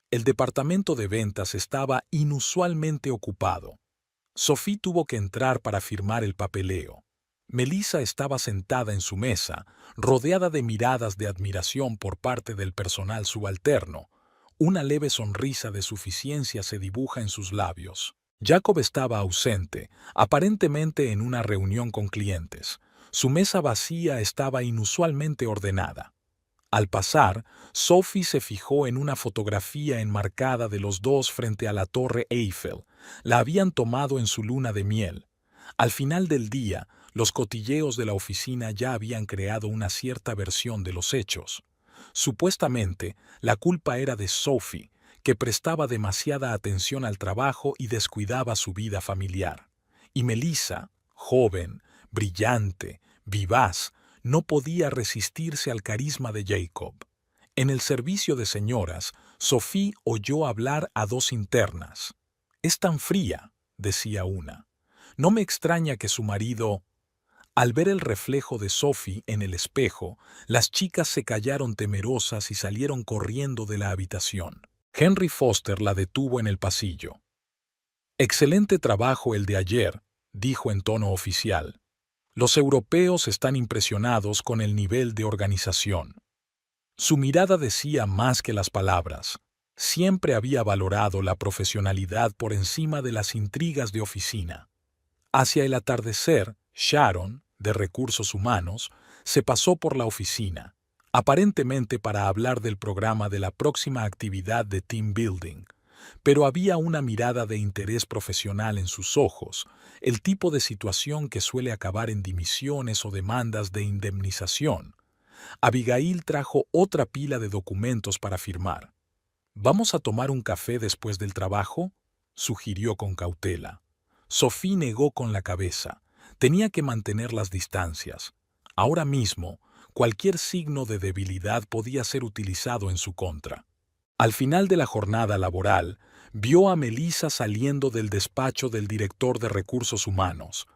El departamento de ventas estaba inusualmente ocupado. Sophie tuvo que entrar para firmar el papeleo. Melissa estaba sentada en su mesa, rodeada de miradas de admiración por parte del personal subalterno. Una leve sonrisa de suficiencia se dibuja en sus labios. Jacob estaba ausente, aparentemente en una reunión con clientes. Su mesa vacía estaba inusualmente ordenada. Al pasar, Sophie se fijó en una fotografía enmarcada de los dos frente a la Torre Eiffel. La habían tomado en su luna de miel. Al final del día, los cotilleos de la oficina ya habían creado una cierta versión de los hechos. Supuestamente, la culpa era de Sophie, que prestaba demasiada atención al trabajo y descuidaba su vida familiar. Y Melissa, joven, brillante, vivaz, no podía resistirse al carisma de Jacob. En el servicio de señoras, Sophie oyó hablar a dos internas. «Es tan fría», decía una. «No me extraña que su marido...». Al ver el reflejo de Sophie en el espejo, las chicas se callaron temerosas y salieron corriendo de la habitación. Henry Foster la detuvo en el pasillo. «Excelente trabajo el de ayer», dijo en tono oficial. «Los europeos están impresionados con el nivel de organización». Su mirada decía más que las palabras. Siempre había valorado la profesionalidad por encima de las intrigas de oficina. Hacia el atardecer, Sharon, de Recursos Humanos, se pasó por la oficina, aparentemente para hablar del programa de la próxima actividad de team building, pero había una mirada de interés profesional en sus ojos, el tipo de situación que suele acabar en dimisiones o demandas de indemnización. Abigail trajo otra pila de documentos para firmar. ¿Vamos a tomar un café después del trabajo?, sugirió con cautela. Sophie negó con la cabeza. Tenía que mantener las distancias. Ahora mismo, cualquier signo de debilidad podía ser utilizado en su contra. Al final de la jornada laboral, vio a Melissa saliendo del despacho del director de Recursos Humanos.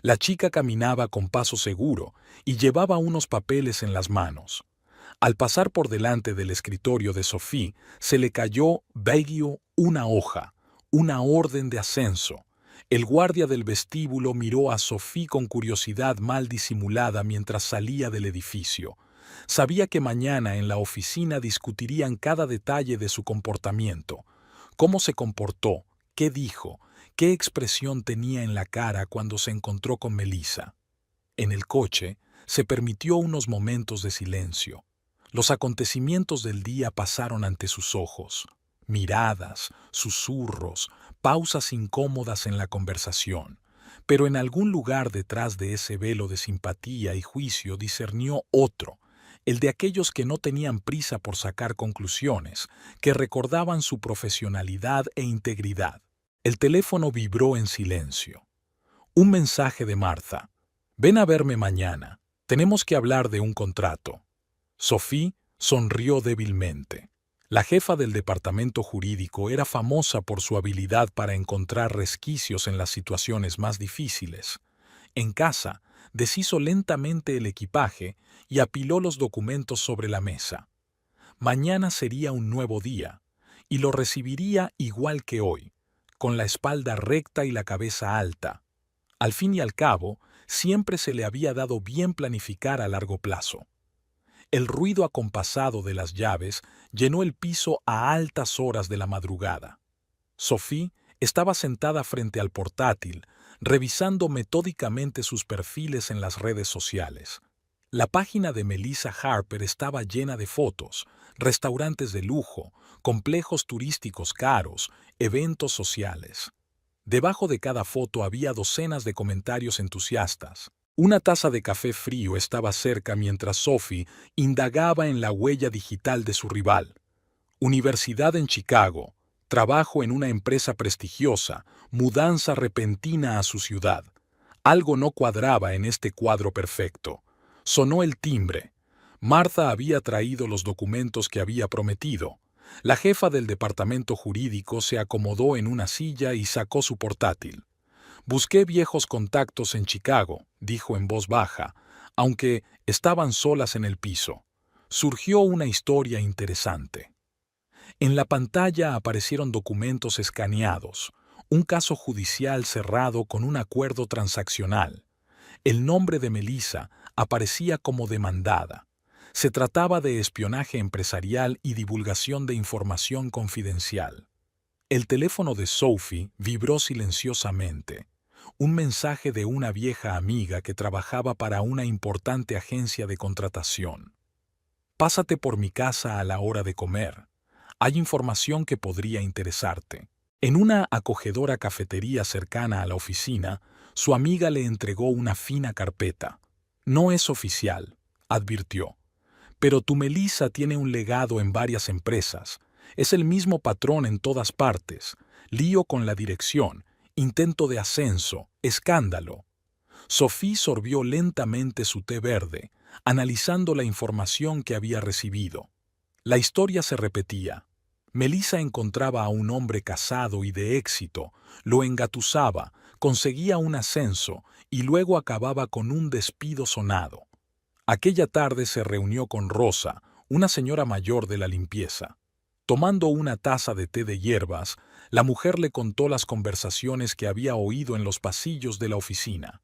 La chica caminaba con paso seguro y llevaba unos papeles en las manos. Al pasar por delante del escritorio de Sophie, se le cayó vaguio una hoja, una orden de ascenso. El guardia del vestíbulo miró a Sophie con curiosidad mal disimulada mientras salía del edificio. Sabía que mañana en la oficina discutirían cada detalle de su comportamiento. Cómo se comportó, qué dijo, qué expresión tenía en la cara cuando se encontró con Melissa. En el coche, se permitió unos momentos de silencio. Los acontecimientos del día pasaron ante sus ojos. Miradas, susurros, pausas incómodas en la conversación. Pero en algún lugar detrás de ese velo de simpatía y juicio discernió otro, el de aquellos que no tenían prisa por sacar conclusiones, que recordaban su profesionalidad e integridad. El teléfono vibró en silencio. Un mensaje de Martha. «Ven a verme mañana. Tenemos que hablar de un contrato». Sophie sonrió débilmente. La jefa del departamento jurídico era famosa por su habilidad para encontrar resquicios en las situaciones más difíciles. En casa, deshizo lentamente el equipaje y apiló los documentos sobre la mesa. Mañana sería un nuevo día, y lo recibiría igual que hoy, con la espalda recta y la cabeza alta. Al fin y al cabo, siempre se le había dado bien planificar a largo plazo. El ruido acompasado de las llaves llenó el piso a altas horas de la madrugada. Sophie estaba sentada frente al portátil, revisando metódicamente sus perfiles en las redes sociales. La página de Melissa Harper estaba llena de fotos, restaurantes de lujo, complejos turísticos caros, eventos sociales. Debajo de cada foto había docenas de comentarios entusiastas. Una taza de café frío estaba cerca mientras Sophie indagaba en la huella digital de su rival. Universidad en Chicago, trabajo en una empresa prestigiosa, mudanza repentina a su ciudad. Algo no cuadraba en este cuadro perfecto. Sonó el timbre. Martha había traído los documentos que había prometido. La jefa del departamento jurídico se acomodó en una silla y sacó su portátil. «Busqué viejos contactos en Chicago», dijo en voz baja, aunque estaban solas en el piso. Surgió una historia interesante. En la pantalla aparecieron documentos escaneados, un caso judicial cerrado con un acuerdo transaccional. El nombre de Melissa aparecía como demandada. Se trataba de espionaje empresarial y divulgación de información confidencial. El teléfono de Sophie vibró silenciosamente. Un mensaje de una vieja amiga que trabajaba para una importante agencia de contratación. «Pásate por mi casa a la hora de comer. Hay información que podría interesarte». En una acogedora cafetería cercana a la oficina, su amiga le entregó una fina carpeta. «No es oficial», advirtió. «Pero tu Melissa tiene un legado en varias empresas. Es el mismo patrón en todas partes. Lío con la dirección, intento de ascenso, escándalo». Sophie sorbió lentamente su té verde, analizando la información que había recibido. La historia se repetía. Melissa encontraba a un hombre casado y de éxito, lo engatusaba, conseguía un ascenso y luego acababa con un despido sonado. Aquella tarde se reunió con Rosa, una señora mayor de la limpieza. Tomando una taza de té de hierbas, la mujer le contó las conversaciones que había oído en los pasillos de la oficina.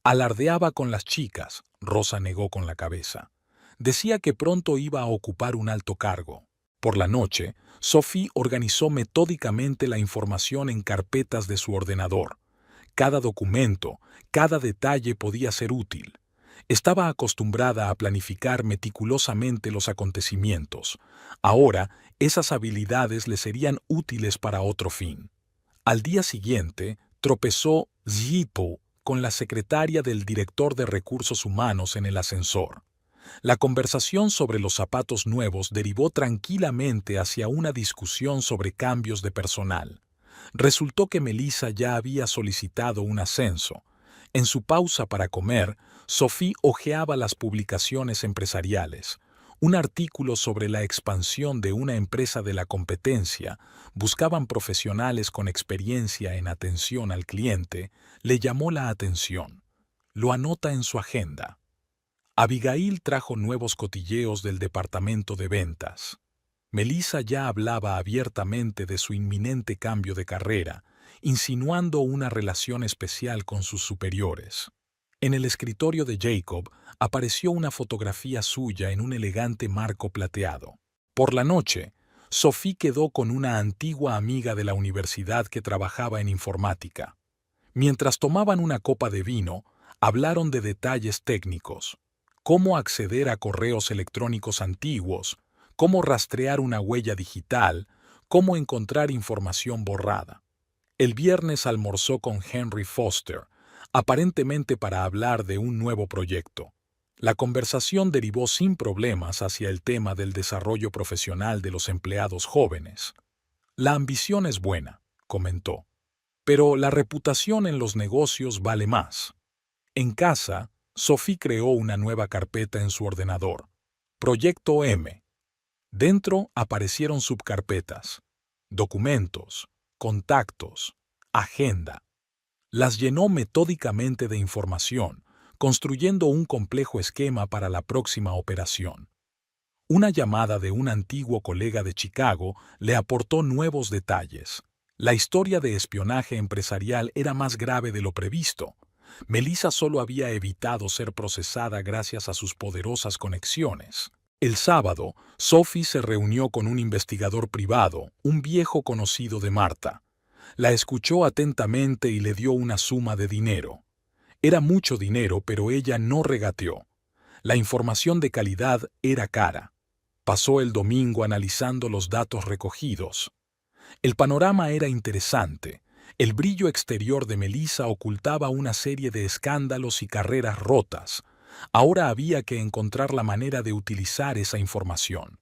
Alardeaba con las chicas, Rosa negó con la cabeza. Decía que pronto iba a ocupar un alto cargo. Por la noche, Sophie organizó metódicamente la información en carpetas de su ordenador. Cada documento, cada detalle podía ser útil. Estaba acostumbrada a planificar meticulosamente los acontecimientos. Ahora, esas habilidades le serían útiles para otro fin. Al día siguiente, tropezó Zippo con la secretaria del director de recursos humanos en el ascensor. La conversación sobre los zapatos nuevos derivó tranquilamente hacia una discusión sobre cambios de personal. Resultó que Melissa ya había solicitado un ascenso. En su pausa para comer, Sophie hojeaba las publicaciones empresariales. Un artículo sobre la expansión de una empresa de la competencia, buscaban profesionales con experiencia en atención al cliente, le llamó la atención. Lo anota en su agenda. Abigail trajo nuevos cotilleos del departamento de ventas. Melissa ya hablaba abiertamente de su inminente cambio de carrera, insinuando una relación especial con sus superiores. En el escritorio de Jacob apareció una fotografía suya en un elegante marco plateado. Por la noche, Sophie quedó con una antigua amiga de la universidad que trabajaba en informática. Mientras tomaban una copa de vino, hablaron de detalles técnicos: cómo acceder a correos electrónicos antiguos, cómo rastrear una huella digital, cómo encontrar información borrada. El viernes almorzó con Henry Foster, aparentemente para hablar de un nuevo proyecto. La conversación derivó sin problemas hacia el tema del desarrollo profesional de los empleados jóvenes. La ambición es buena, comentó, pero la reputación en los negocios vale más. En casa, Sophie creó una nueva carpeta en su ordenador. Proyecto M. Dentro aparecieron subcarpetas: documentos, contactos, agenda. Las llenó metódicamente de información, construyendo un complejo esquema para la próxima operación. Una llamada de un antiguo colega de Chicago le aportó nuevos detalles. La historia de espionaje empresarial era más grave de lo previsto. Melissa solo había evitado ser procesada gracias a sus poderosas conexiones. El sábado, Sophie se reunió con un investigador privado, un viejo conocido de Marta. La escuchó atentamente y le dio una suma de dinero. Era mucho dinero, pero ella no regateó. La información de calidad era cara. Pasó el domingo analizando los datos recogidos. El panorama era interesante. El brillo exterior de Melissa ocultaba una serie de escándalos y carreras rotas. Ahora había que encontrar la manera de utilizar esa información.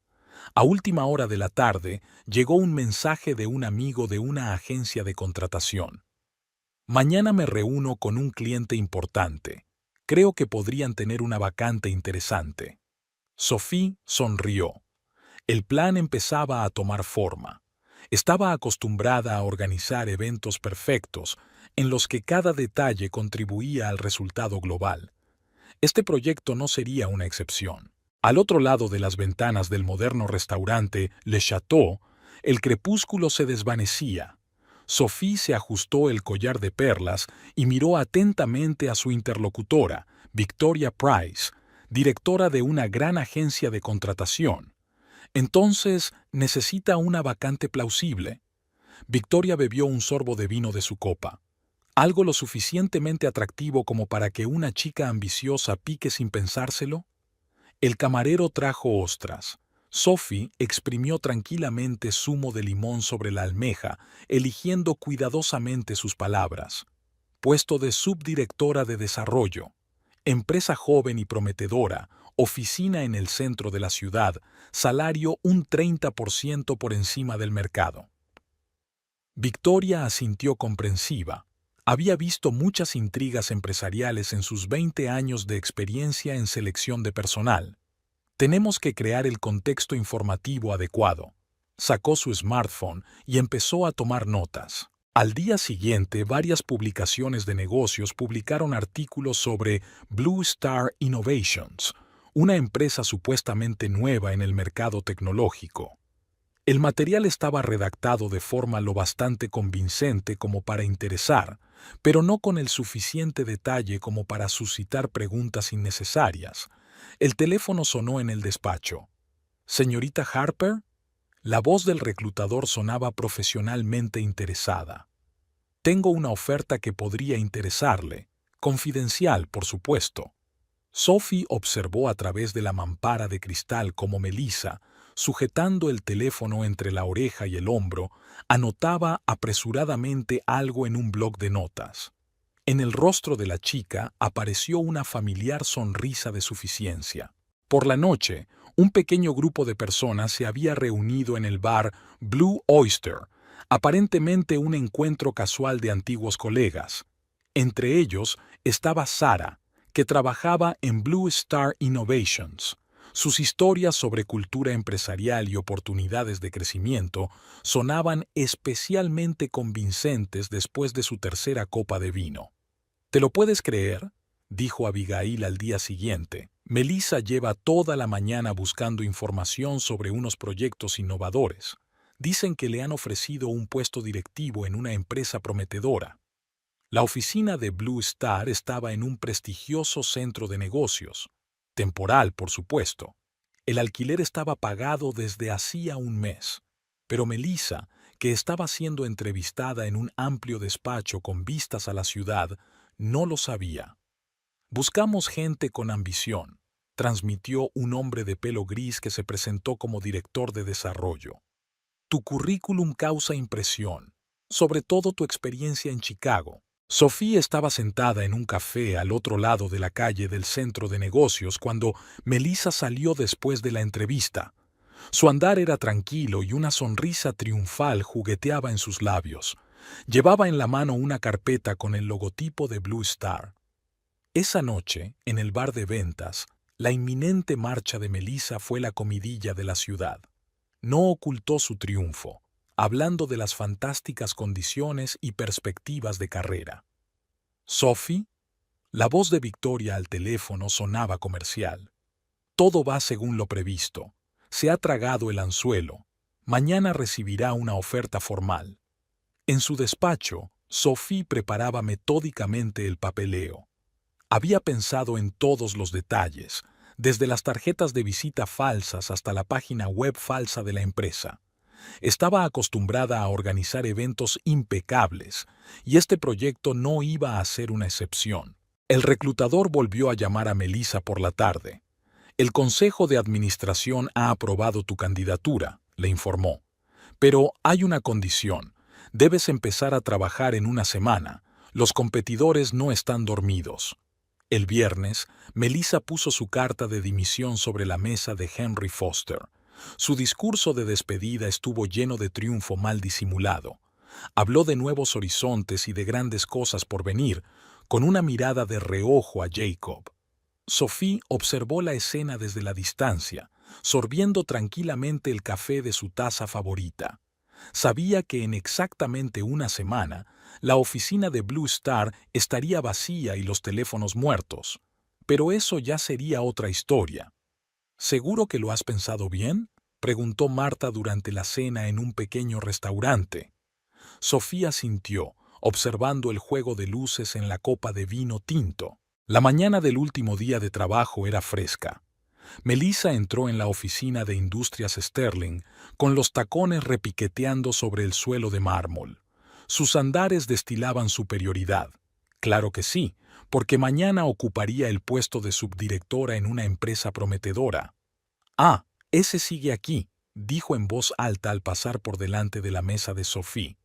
A última hora de la tarde llegó un mensaje de un amigo de una agencia de contratación. Mañana me reúno con un cliente importante. Creo que podrían tener una vacante interesante. Sophie sonrió. El plan empezaba a tomar forma. Estaba acostumbrada a organizar eventos perfectos en los que cada detalle contribuía al resultado global. Este proyecto no sería una excepción. Al otro lado de las ventanas del moderno restaurante Le Chateau, el crepúsculo se desvanecía. Sophie se ajustó el collar de perlas y miró atentamente a su interlocutora, Victoria Price, directora de una gran agencia de contratación. Entonces, necesita una vacante plausible. Victoria bebió un sorbo de vino de su copa. ¿Algo lo suficientemente atractivo como para que una chica ambiciosa pique sin pensárselo? El camarero trajo ostras. Sophie exprimió tranquilamente zumo de limón sobre la almeja, eligiendo cuidadosamente sus palabras. Puesto de subdirectora de desarrollo. Empresa joven y prometedora, oficina en el centro de la ciudad, salario un 30% por encima del mercado. Victoria asintió comprensiva. Había visto muchas intrigas empresariales en sus 20 años de experiencia en selección de personal. Tenemos que crear el contexto informativo adecuado. Sacó su smartphone y empezó a tomar notas. Al día siguiente, varias publicaciones de negocios publicaron artículos sobre Blue Star Innovations, una empresa supuestamente nueva en el mercado tecnológico. El material estaba redactado de forma lo bastante convincente como para interesar, pero no con el suficiente detalle como para suscitar preguntas innecesarias. El teléfono sonó en el despacho. ¿Señorita Harper? La voz del reclutador sonaba profesionalmente interesada. Tengo una oferta que podría interesarle. Confidencial, por supuesto. Sophie observó a través de la mampara de cristal cómo Melissa, sujetando el teléfono entre la oreja y el hombro, anotaba apresuradamente algo en un bloc de notas. En el rostro de la chica apareció una familiar sonrisa de suficiencia. Por la noche, un pequeño grupo de personas se había reunido en el bar Blue Oyster, aparentemente un encuentro casual de antiguos colegas. Entre ellos estaba Sara, que trabajaba en Blue Star Innovations. Sus historias sobre cultura empresarial y oportunidades de crecimiento sonaban especialmente convincentes después de su tercera copa de vino. ¿Te lo puedes creer?, dijo Abigail al día siguiente. Melissa lleva toda la mañana buscando información sobre unos proyectos innovadores. Dicen que le han ofrecido un puesto directivo en una empresa prometedora. La oficina de Blue Star estaba en un prestigioso centro de negocios. Temporal, por supuesto. El alquiler estaba pagado desde hacía un mes. Pero Melissa, que estaba siendo entrevistada en un amplio despacho con vistas a la ciudad, no lo sabía. Buscamos gente con ambición, transmitió un hombre de pelo gris que se presentó como director de desarrollo. Tu currículum causa impresión, sobre todo tu experiencia en Chicago. Sophie estaba sentada en un café al otro lado de la calle del centro de negocios cuando Melissa salió después de la entrevista. Su andar era tranquilo y una sonrisa triunfal jugueteaba en sus labios. Llevaba en la mano una carpeta con el logotipo de Blue Star. Esa noche, en el bar de ventas, la inminente marcha de Melissa fue la comidilla de la ciudad. No ocultó su triunfo, hablando de las fantásticas condiciones y perspectivas de carrera. Sophie, la voz de Victoria al teléfono sonaba comercial. Todo va según lo previsto. Se ha tragado el anzuelo. Mañana recibirá una oferta formal. En su despacho, Sophie preparaba metódicamente el papeleo. Había pensado en todos los detalles, desde las tarjetas de visita falsas hasta la página web falsa de la empresa. Estaba acostumbrada a organizar eventos impecables, y este proyecto no iba a ser una excepción. El reclutador volvió a llamar a Melissa por la tarde. El Consejo de Administración ha aprobado tu candidatura, le informó. Pero hay una condición. Debes empezar a trabajar en una semana. Los competidores no están dormidos. El viernes, Melissa puso su carta de dimisión sobre la mesa de Henry Foster. Su discurso de despedida estuvo lleno de triunfo mal disimulado. Habló de nuevos horizontes y de grandes cosas por venir, con una mirada de reojo a Jacob. Sophie observó la escena desde la distancia, sorbiendo tranquilamente el café de su taza favorita. Sabía que en exactamente una semana, la oficina de Blue Star estaría vacía y los teléfonos muertos. Pero eso ya sería otra historia. ¿Seguro que lo has pensado bien?, preguntó Marta durante la cena en un pequeño restaurante. Sofía sintió, observando el juego de luces en la copa de vino tinto. La mañana del último día de trabajo era fresca. Melissa entró en la oficina de Industrias Sterling, con los tacones repiqueteando sobre el suelo de mármol. Sus andares destilaban superioridad. Claro que sí, porque mañana ocuparía el puesto de subdirectora en una empresa prometedora. «Ah, ese sigue aquí», dijo en voz alta al pasar por delante de la mesa de Sophie.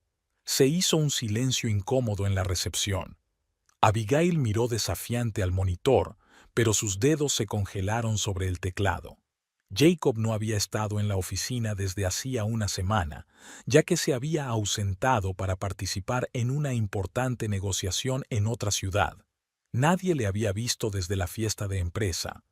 Se hizo un silencio incómodo en la recepción. Abigail miró desafiante al monitor, pero sus dedos se congelaron sobre el teclado. Jacob no había estado en la oficina desde hacía una semana, ya que se había ausentado para participar en una importante negociación en otra ciudad. Nadie le había visto desde la fiesta de empresa.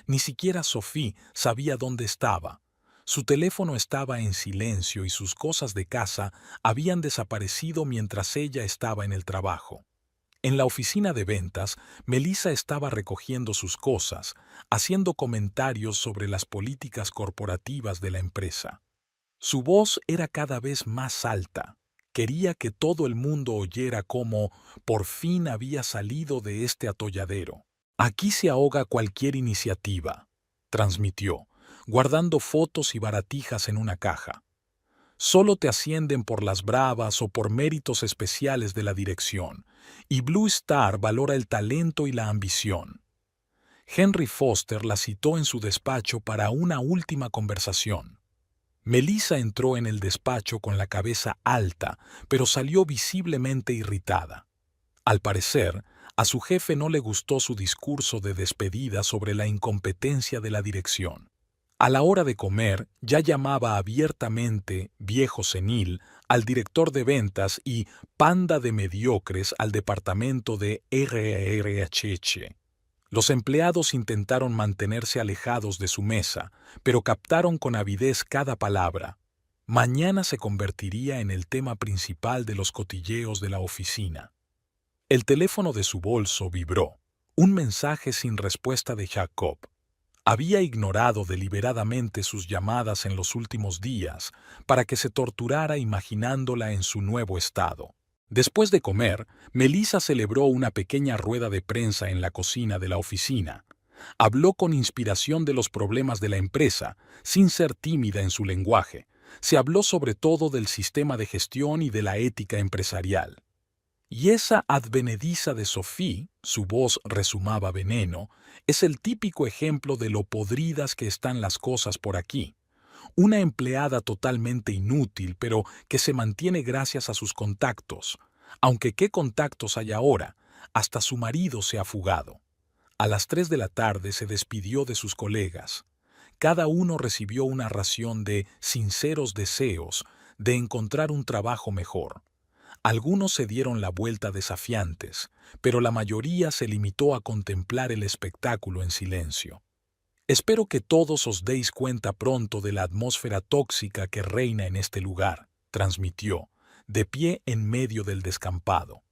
Ni siquiera Sophie sabía dónde estaba. Su teléfono estaba en silencio y sus cosas de casa habían desaparecido mientras ella estaba en el trabajo. En la oficina de ventas, Melissa estaba recogiendo sus cosas, haciendo comentarios sobre las políticas corporativas de la empresa. Su voz era cada vez más alta. Quería que todo el mundo oyera cómo por fin había salido de este atolladero. «Aquí se ahoga cualquier iniciativa», transmitió, guardando fotos y baratijas en una caja. Solo te ascienden por las bravas o por méritos especiales de la dirección, y Blue Star valora el talento y la ambición. Henry Foster la citó en su despacho para una última conversación. Melissa entró en el despacho con la cabeza alta, pero salió visiblemente irritada. Al parecer, a su jefe no le gustó su discurso de despedida sobre la incompetencia de la dirección. A la hora de comer, ya llamaba abiertamente viejo senil al director de ventas y panda de mediocres al departamento de RRHH. Los empleados intentaron mantenerse alejados de su mesa, pero captaron con avidez cada palabra. Mañana se convertiría en el tema principal de los cotilleos de la oficina. El teléfono de su bolso vibró. Un mensaje sin respuesta de Jacob. Había ignorado deliberadamente sus llamadas en los últimos días para que se torturara imaginándola en su nuevo estado. Después de comer, Melissa celebró una pequeña rueda de prensa en la cocina de la oficina. Habló con inspiración de los problemas de la empresa, sin ser tímida en su lenguaje. Se habló sobre todo del sistema de gestión y de la ética empresarial. Y esa advenediza de Sophie, su voz rezumaba veneno, es el típico ejemplo de lo podridas que están las cosas por aquí. Una empleada totalmente inútil, pero que se mantiene gracias a sus contactos. Aunque qué contactos hay ahora, hasta su marido se ha fugado. A las 3 de la tarde se despidió de sus colegas. Cada uno recibió una ración de sinceros deseos de encontrar un trabajo mejor. Algunos se dieron la vuelta desafiantes, pero la mayoría se limitó a contemplar el espectáculo en silencio. Espero que todos os deis cuenta pronto de la atmósfera tóxica que reina en este lugar, transmitió, de pie en medio del descampado.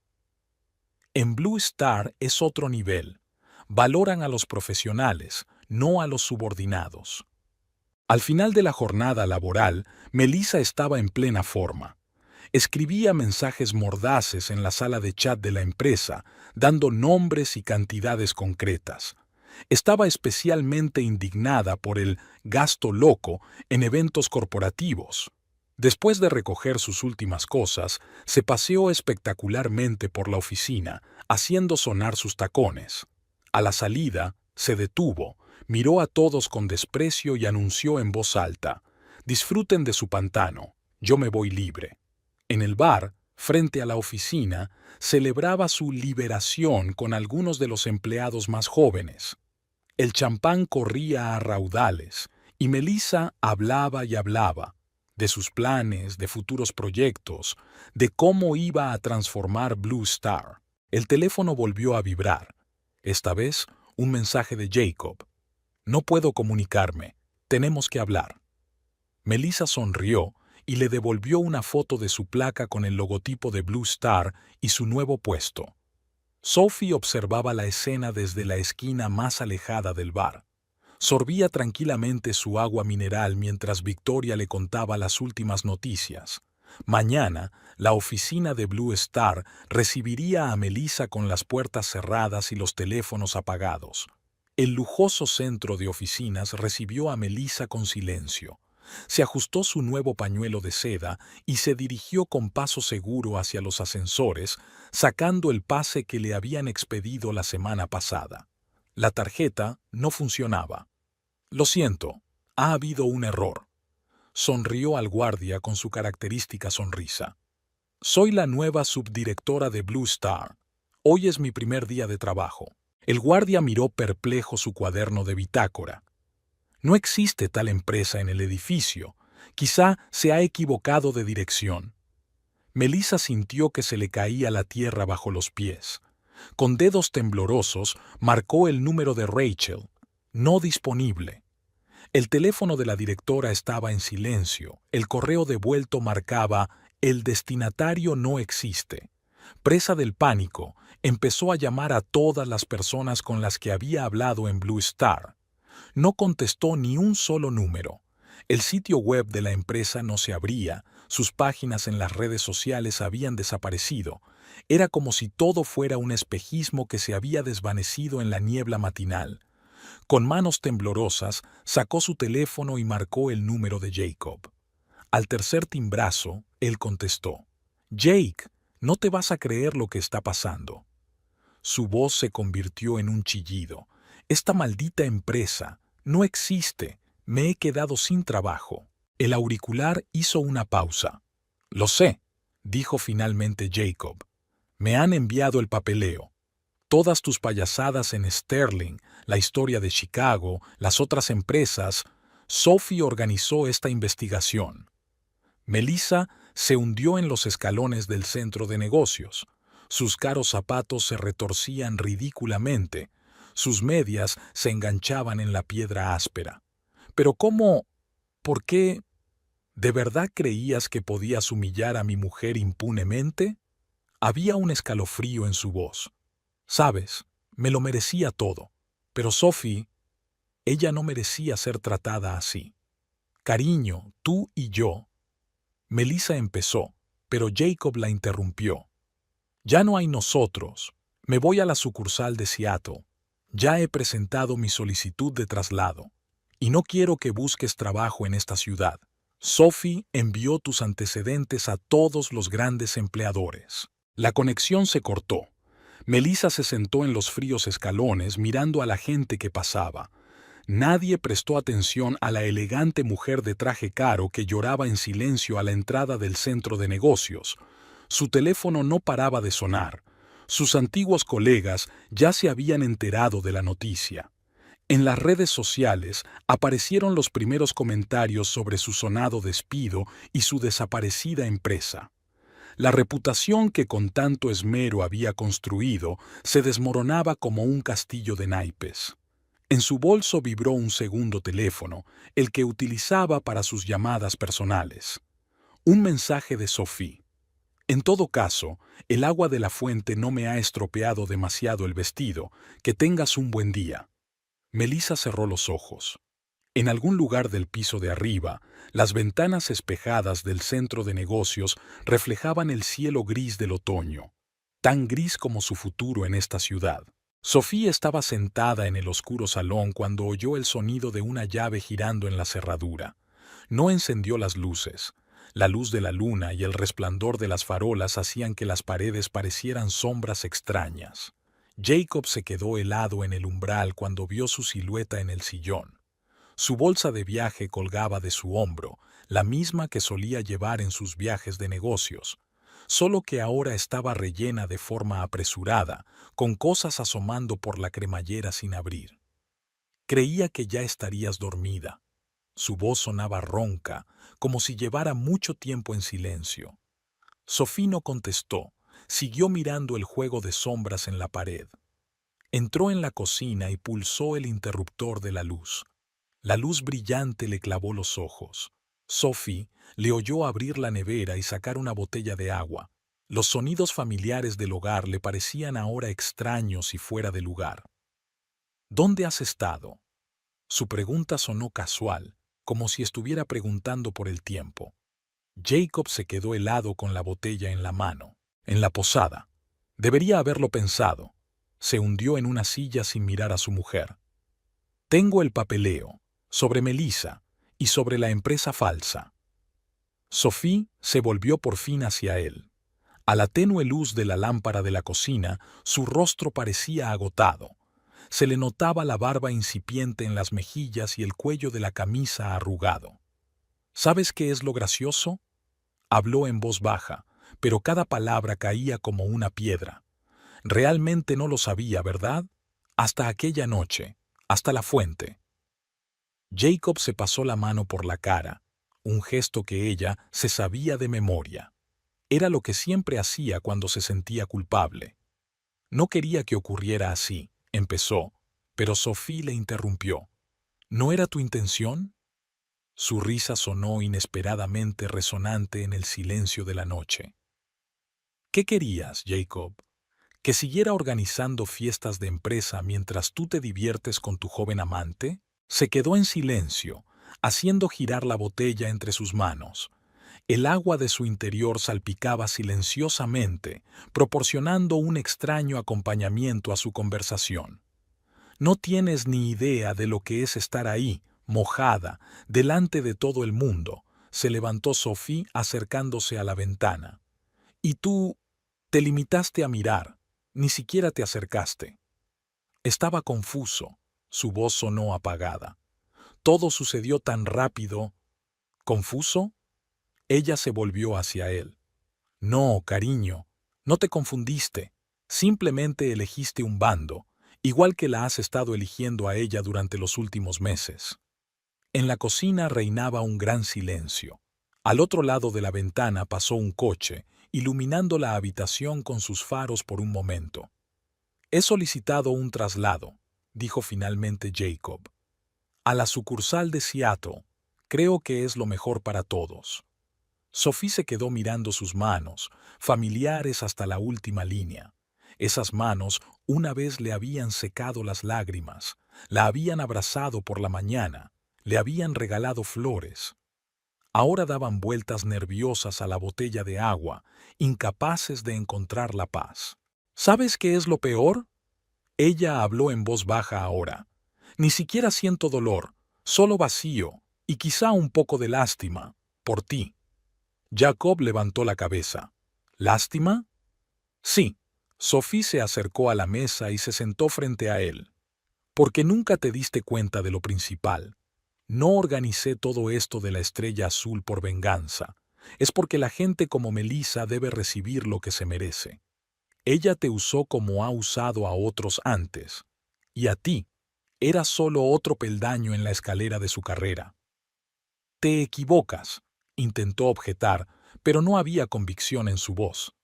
En Blue Star es otro nivel. Valoran a los profesionales, no a los subordinados. Al final de la jornada laboral, Melissa estaba en plena forma. Escribía mensajes mordaces en la sala de chat de la empresa, dando nombres y cantidades concretas. Estaba especialmente indignada por el gasto loco en eventos corporativos. Después de recoger sus últimas cosas, se paseó espectacularmente por la oficina, haciendo sonar sus tacones. A la salida, se detuvo, miró a todos con desprecio y anunció en voz alta: «Disfruten de su pantano, yo me voy libre». En el bar, frente a la oficina, celebraba su liberación con algunos de los empleados más jóvenes. El champán corría a raudales, y Melissa hablaba y hablaba, de sus planes, de futuros proyectos, de cómo iba a transformar Blue Star. El teléfono volvió a vibrar. Esta vez, un mensaje de Jacob. «No puedo comunicarme, tenemos que hablar». Melissa sonrió y le devolvió una foto de su placa con el logotipo de Blue Star y su nuevo puesto. Sophie observaba la escena desde la esquina más alejada del bar. Sorbía tranquilamente su agua mineral mientras Victoria le contaba las últimas noticias. Mañana, la oficina de Blue Star recibiría a Melissa con las puertas cerradas y los teléfonos apagados. El lujoso centro de oficinas recibió a Melissa con silencio. Se ajustó su nuevo pañuelo de seda y se dirigió con paso seguro hacia los ascensores, sacando el pase que le habían expedido la semana pasada. La tarjeta no funcionaba. «Lo siento, ha habido un error», sonrió al guardia con su característica sonrisa. «Soy la nueva subdirectora de Blue Star. Hoy es mi primer día de trabajo». El guardia miró perplejo su cuaderno de bitácora. No existe tal empresa en el edificio. Quizá se ha equivocado de dirección. Melissa sintió que se le caía la tierra bajo los pies. Con dedos temblorosos, marcó el número de Rachel. No disponible. El teléfono de la directora estaba en silencio. El correo devuelto marcaba: «El destinatario no existe». Presa del pánico, empezó a llamar a todas las personas con las que había hablado en Blue Star. No contestó ni un solo número. El sitio web de la empresa no se abría, sus páginas en las redes sociales habían desaparecido. Era como si todo fuera un espejismo que se había desvanecido en la niebla matinal. Con manos temblorosas, sacó su teléfono y marcó el número de Jacob. Al tercer timbrazo, él contestó: «Jake, no te vas a creer lo que está pasando». Su voz se convirtió en un chillido. «Esta maldita empresa no existe. Me he quedado sin trabajo». El auricular hizo una pausa. «Lo sé», dijo finalmente Jacob. «Me han enviado el papeleo. Todas tus payasadas en Sterling, la historia de Chicago, las otras empresas. Sophie organizó esta investigación». Melissa se hundió en los escalones del centro de negocios. Sus caros zapatos se retorcían ridículamente. Sus medias se enganchaban en la piedra áspera. «¿Pero cómo? ¿Por qué? ¿De verdad creías que podías humillar a mi mujer impunemente?». Había un escalofrío en su voz. «Sabes, me lo merecía todo. Pero Sophie, ella no merecía ser tratada así. Cariño, tú y yo». Melissa empezó, pero Jacob la interrumpió. «Ya no hay nosotros. Me voy a la sucursal de Seattle. Ya he presentado mi solicitud de traslado. Y no quiero que busques trabajo en esta ciudad. Sophie envió tus antecedentes a todos los grandes empleadores». La conexión se cortó. Melissa se sentó en los fríos escalones mirando a la gente que pasaba. Nadie prestó atención a la elegante mujer de traje caro que lloraba en silencio a la entrada del centro de negocios. Su teléfono no paraba de sonar. Sus antiguos colegas ya se habían enterado de la noticia. En las redes sociales aparecieron los primeros comentarios sobre su sonado despido y su desaparecida empresa. La reputación que con tanto esmero había construido se desmoronaba como un castillo de naipes. En su bolso vibró un segundo teléfono, el que utilizaba para sus llamadas personales. Un mensaje de Sophie. «En todo caso, el agua de la fuente no me ha estropeado demasiado el vestido. Que tengas un buen día». Melissa cerró los ojos. En algún lugar del piso de arriba, las ventanas espejadas del centro de negocios reflejaban el cielo gris del otoño, tan gris como su futuro en esta ciudad. Sophie estaba sentada en el oscuro salón cuando oyó el sonido de una llave girando en la cerradura. No encendió las luces. La luz de la luna y el resplandor de las farolas hacían que las paredes parecieran sombras extrañas. Jacob se quedó helado en el umbral cuando vio su silueta en el sillón. Su bolsa de viaje colgaba de su hombro, la misma que solía llevar en sus viajes de negocios, solo que ahora estaba rellena de forma apresurada, con cosas asomando por la cremallera sin abrir. «Creía que ya estarías dormida». Su voz sonaba ronca, como si llevara mucho tiempo en silencio. Sophie no contestó, siguió mirando el juego de sombras en la pared. Entró en la cocina y pulsó el interruptor de la luz. La luz brillante le clavó los ojos. Sophie le oyó abrir la nevera y sacar una botella de agua. Los sonidos familiares del hogar le parecían ahora extraños y fuera de lugar. «¿Dónde has estado?». Su pregunta sonó casual, como si estuviera preguntando por el tiempo. Jacob se quedó helado con la botella en la mano. «En la posada». Debería haberlo pensado. Se hundió en una silla sin mirar a su mujer. «Tengo el papeleo, sobre Melissa y sobre la empresa falsa». Sophie se volvió por fin hacia él. A la tenue luz de la lámpara de la cocina, su rostro parecía agotado. Se le notaba la barba incipiente en las mejillas y el cuello de la camisa arrugado. «¿Sabes qué es lo gracioso?». Habló en voz baja, pero cada palabra caía como una piedra. «Realmente no lo sabía, ¿verdad? Hasta aquella noche, hasta la fuente». Jacob se pasó la mano por la cara, un gesto que ella se sabía de memoria. Era lo que siempre hacía cuando se sentía culpable. «No quería que ocurriera así», empezó, pero Sophie le interrumpió. «¿No era tu intención?». Su risa sonó inesperadamente resonante en el silencio de la noche. «¿Qué querías, Jacob? ¿Que siguiera organizando fiestas de empresa mientras tú te diviertes con tu joven amante?». Se quedó en silencio, haciendo girar la botella entre sus manos. El agua de su interior salpicaba silenciosamente, proporcionando un extraño acompañamiento a su conversación. «No tienes ni idea de lo que es estar ahí, mojada, delante de todo el mundo, se levantó Sophie acercándose a la ventana. Y tú te limitaste a mirar, ni siquiera te acercaste. Estaba confuso, su voz sonó apagada. Todo sucedió tan rápido. ¿Confuso? Ella se volvió hacia él. No, cariño, no te confundiste. Simplemente elegiste un bando, igual que la has estado eligiendo a ella durante los últimos meses. En la cocina reinaba un gran silencio. Al otro lado de la ventana pasó un coche, iluminando la habitación con sus faros por un momento. He solicitado un traslado, dijo finalmente Jacob. A la sucursal de Seattle. Creo que es lo mejor para todos. Sophie se quedó mirando sus manos, familiares hasta la última línea. Esas manos una vez le habían secado las lágrimas, la habían abrazado por la mañana, le habían regalado flores. Ahora daban vueltas nerviosas a la botella de agua, incapaces de encontrar la paz. ¿Sabes qué es lo peor? Ella habló en voz baja ahora. Ni siquiera siento dolor, solo vacío y quizá un poco de lástima, por ti. Jacob levantó la cabeza. ¿Lástima? Sí. Sophie se acercó a la mesa y se sentó frente a él. Porque nunca te diste cuenta de lo principal. No organicé todo esto de la estrella azul por venganza. Es porque la gente como Melissa debe recibir lo que se merece. Ella te usó como ha usado a otros antes. Y a ti, eras solo otro peldaño en la escalera de su carrera. Te equivocas, intentó objetar, pero no había convicción en su voz.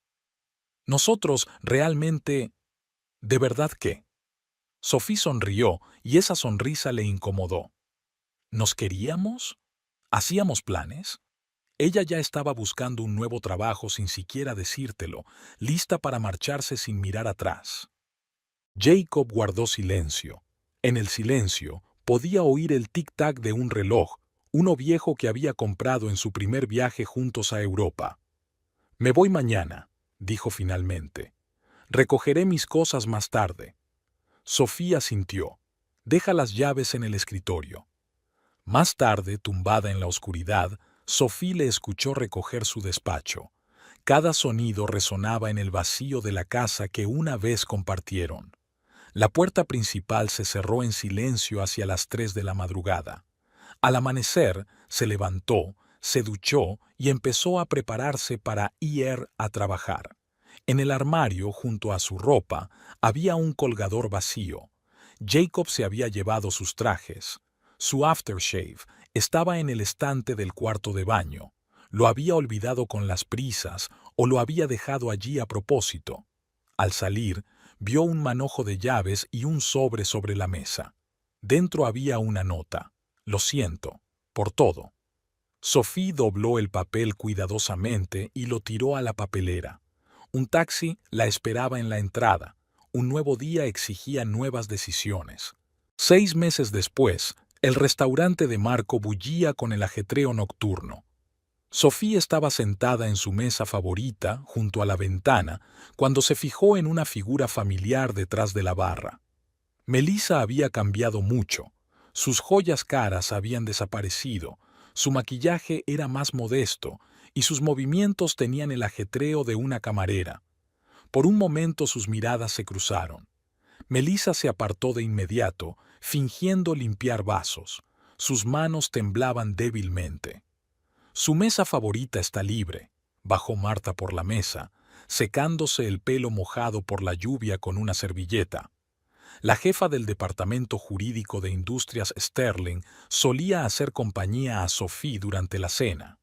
Nosotros realmente... ¿De verdad qué? Sophie sonrió y esa sonrisa le incomodó. ¿Nos queríamos? ¿Hacíamos planes? Ella ya estaba buscando un nuevo trabajo sin siquiera decírtelo, lista para marcharse sin mirar atrás. Jacob guardó silencio. En el silencio podía oír el tic-tac de un reloj, uno viejo que había comprado en su primer viaje juntos a Europa. Me voy mañana, dijo finalmente. Recogeré mis cosas más tarde. Sofía asintió. Deja las llaves en el escritorio. Más tarde, tumbada en la oscuridad, Sophie le escuchó recoger su despacho. Cada sonido resonaba en el vacío de la casa que una vez compartieron. La puerta principal se cerró en silencio hacia las 3 de la madrugada. Al amanecer, se levantó, se duchó y empezó a prepararse para ir a trabajar. En el armario, junto a su ropa, había un colgador vacío. Jacob se había llevado sus trajes. Su aftershave estaba en el estante del cuarto de baño. Lo había olvidado con las prisas o lo había dejado allí a propósito. Al salir, vio un manojo de llaves y un sobre la mesa. Dentro había una nota. Lo siento, por todo. Sophie dobló el papel cuidadosamente y lo tiró a la papelera. Un taxi la esperaba en la entrada. Un nuevo día exigía nuevas decisiones. 6 meses después, el restaurante de Marco bullía con el ajetreo nocturno. Sophie estaba sentada en su mesa favorita, junto a la ventana, cuando se fijó en una figura familiar detrás de la barra. Melissa había cambiado mucho. Sus joyas caras habían desaparecido, su maquillaje era más modesto y sus movimientos tenían el ajetreo de una camarera. Por un momento sus miradas se cruzaron. Melissa se apartó de inmediato, fingiendo limpiar vasos. Sus manos temblaban débilmente. Su mesa favorita está libre, bajó Marta por la mesa, secándose el pelo mojado por la lluvia con una servilleta. La jefa del departamento jurídico de Industrias Sterling solía hacer compañía a Sophie durante la cena.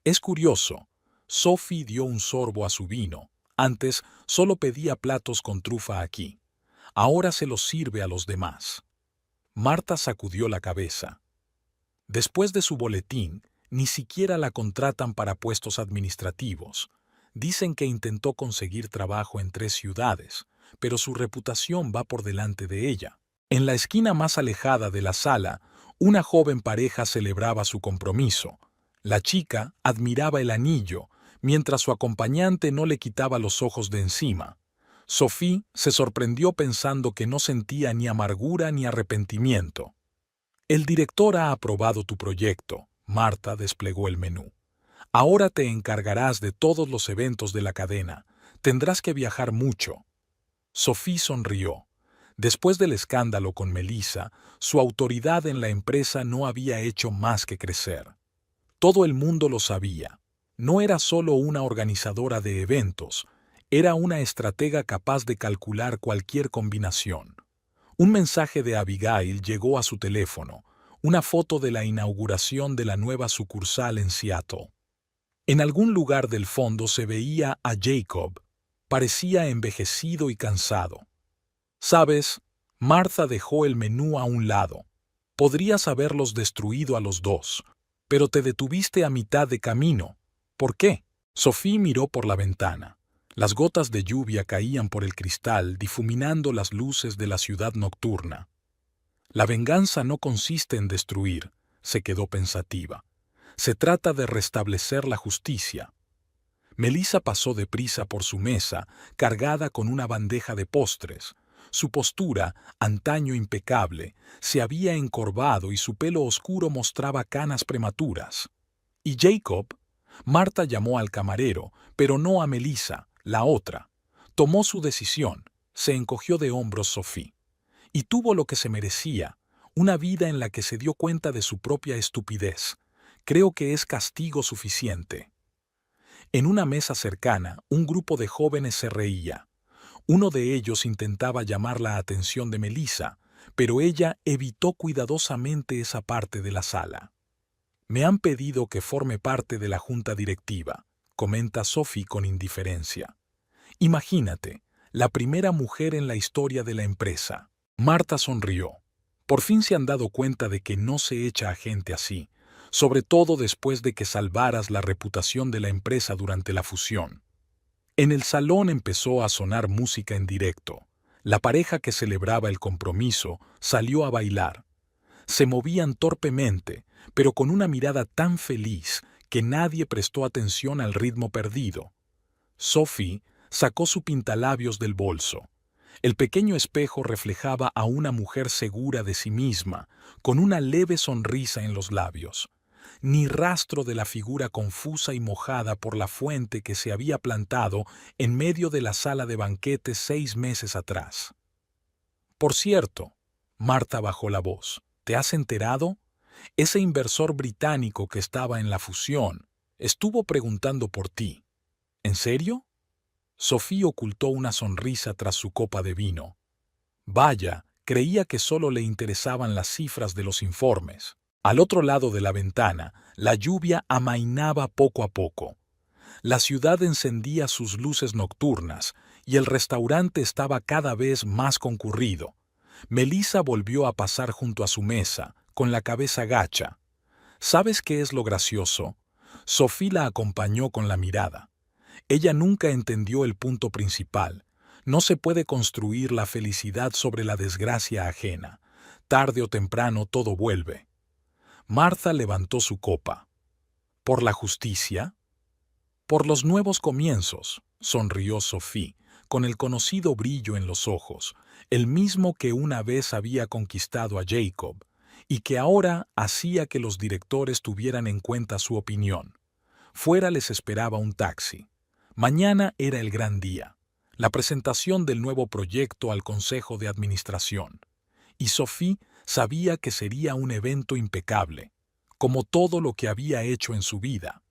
Es curioso, Sophie dio un sorbo a su vino. Antes solo pedía platos con trufa aquí. Ahora se los sirve a los demás. Marta sacudió la cabeza. Después de su boletín, ni siquiera la contratan para puestos administrativos. Dicen que intentó conseguir trabajo en 3 ciudades, pero su reputación va por delante de ella. En la esquina más alejada de la sala, una joven pareja celebraba su compromiso. La chica admiraba el anillo, mientras su acompañante no le quitaba los ojos de encima. Sophie se sorprendió pensando que no sentía ni amargura ni arrepentimiento. El director ha aprobado tu proyecto, Marta desplegó el menú. Ahora te encargarás de todos los eventos de la cadena. Tendrás que viajar mucho. Sophie sonrió. Después del escándalo con Melissa, su autoridad en la empresa no había hecho más que crecer. Todo el mundo lo sabía. No era solo una organizadora de eventos, era una estratega capaz de calcular cualquier combinación. Un mensaje de Abigail llegó a su teléfono, una foto de la inauguración de la nueva sucursal en Seattle. En algún lugar del fondo se veía a Jacob. Parecía envejecido y cansado. ¿Sabes? Martha dejó el menú a un lado. Podrías haberlos destruido a los dos, pero te detuviste a mitad de camino. ¿Por qué? Sophie miró por la ventana. Las gotas de lluvia caían por el cristal, difuminando las luces de la ciudad nocturna. La venganza no consiste en destruir, se quedó pensativa. Se trata de restablecer la justicia. Melissa pasó deprisa por su mesa, cargada con una bandeja de postres. Su postura, antaño impecable, se había encorvado y su pelo oscuro mostraba canas prematuras. ¿Y Jacob? Marta llamó al camarero, pero no a Melissa, la otra. Tomó su decisión. Se encogió de hombros Sophie. Y tuvo lo que se merecía, una vida en la que se dio cuenta de su propia estupidez. Creo que es castigo suficiente. En una mesa cercana, un grupo de jóvenes se reía. Uno de ellos intentaba llamar la atención de Melissa, pero ella evitó cuidadosamente esa parte de la sala. Me han pedido que forme parte de la junta directiva, comenta Sophie con indiferencia. Imagínate, la primera mujer en la historia de la empresa. Marta sonrió. Por fin se han dado cuenta de que no se echa a gente así, sobre todo después de que salvaras la reputación de la empresa durante la fusión. En el salón empezó a sonar música en directo. La pareja que celebraba el compromiso salió a bailar. Se movían torpemente, pero con una mirada tan feliz que nadie prestó atención al ritmo perdido. Sophie sacó su pintalabios del bolso. El pequeño espejo reflejaba a una mujer segura de sí misma, con una leve sonrisa en los labios. Ni rastro de la figura confusa y mojada por la fuente que se había plantado en medio de la sala de banquetes 6 meses atrás. Por cierto, Marta bajó la voz, ¿te has enterado? Ese inversor británico que estaba en la fusión estuvo preguntando por ti. ¿En serio? Sophie ocultó una sonrisa tras su copa de vino. Vaya, creía que solo le interesaban las cifras de los informes. Al otro lado de la ventana, la lluvia amainaba poco a poco. La ciudad encendía sus luces nocturnas y el restaurante estaba cada vez más concurrido. Melissa volvió a pasar junto a su mesa, con la cabeza gacha. ¿Sabes qué es lo gracioso? Sophie la acompañó con la mirada. Ella nunca entendió el punto principal. No se puede construir la felicidad sobre la desgracia ajena. Tarde o temprano todo vuelve. Martha levantó su copa. ¿Por la justicia? Por los nuevos comienzos, sonrió Sophie, con el conocido brillo en los ojos, el mismo que una vez había conquistado a Jacob, y que ahora hacía que los directores tuvieran en cuenta su opinión. Fuera les esperaba un taxi. Mañana era el gran día, la presentación del nuevo proyecto al Consejo de Administración. Y Sophie sabía que sería un evento impecable, como todo lo que había hecho en su vida.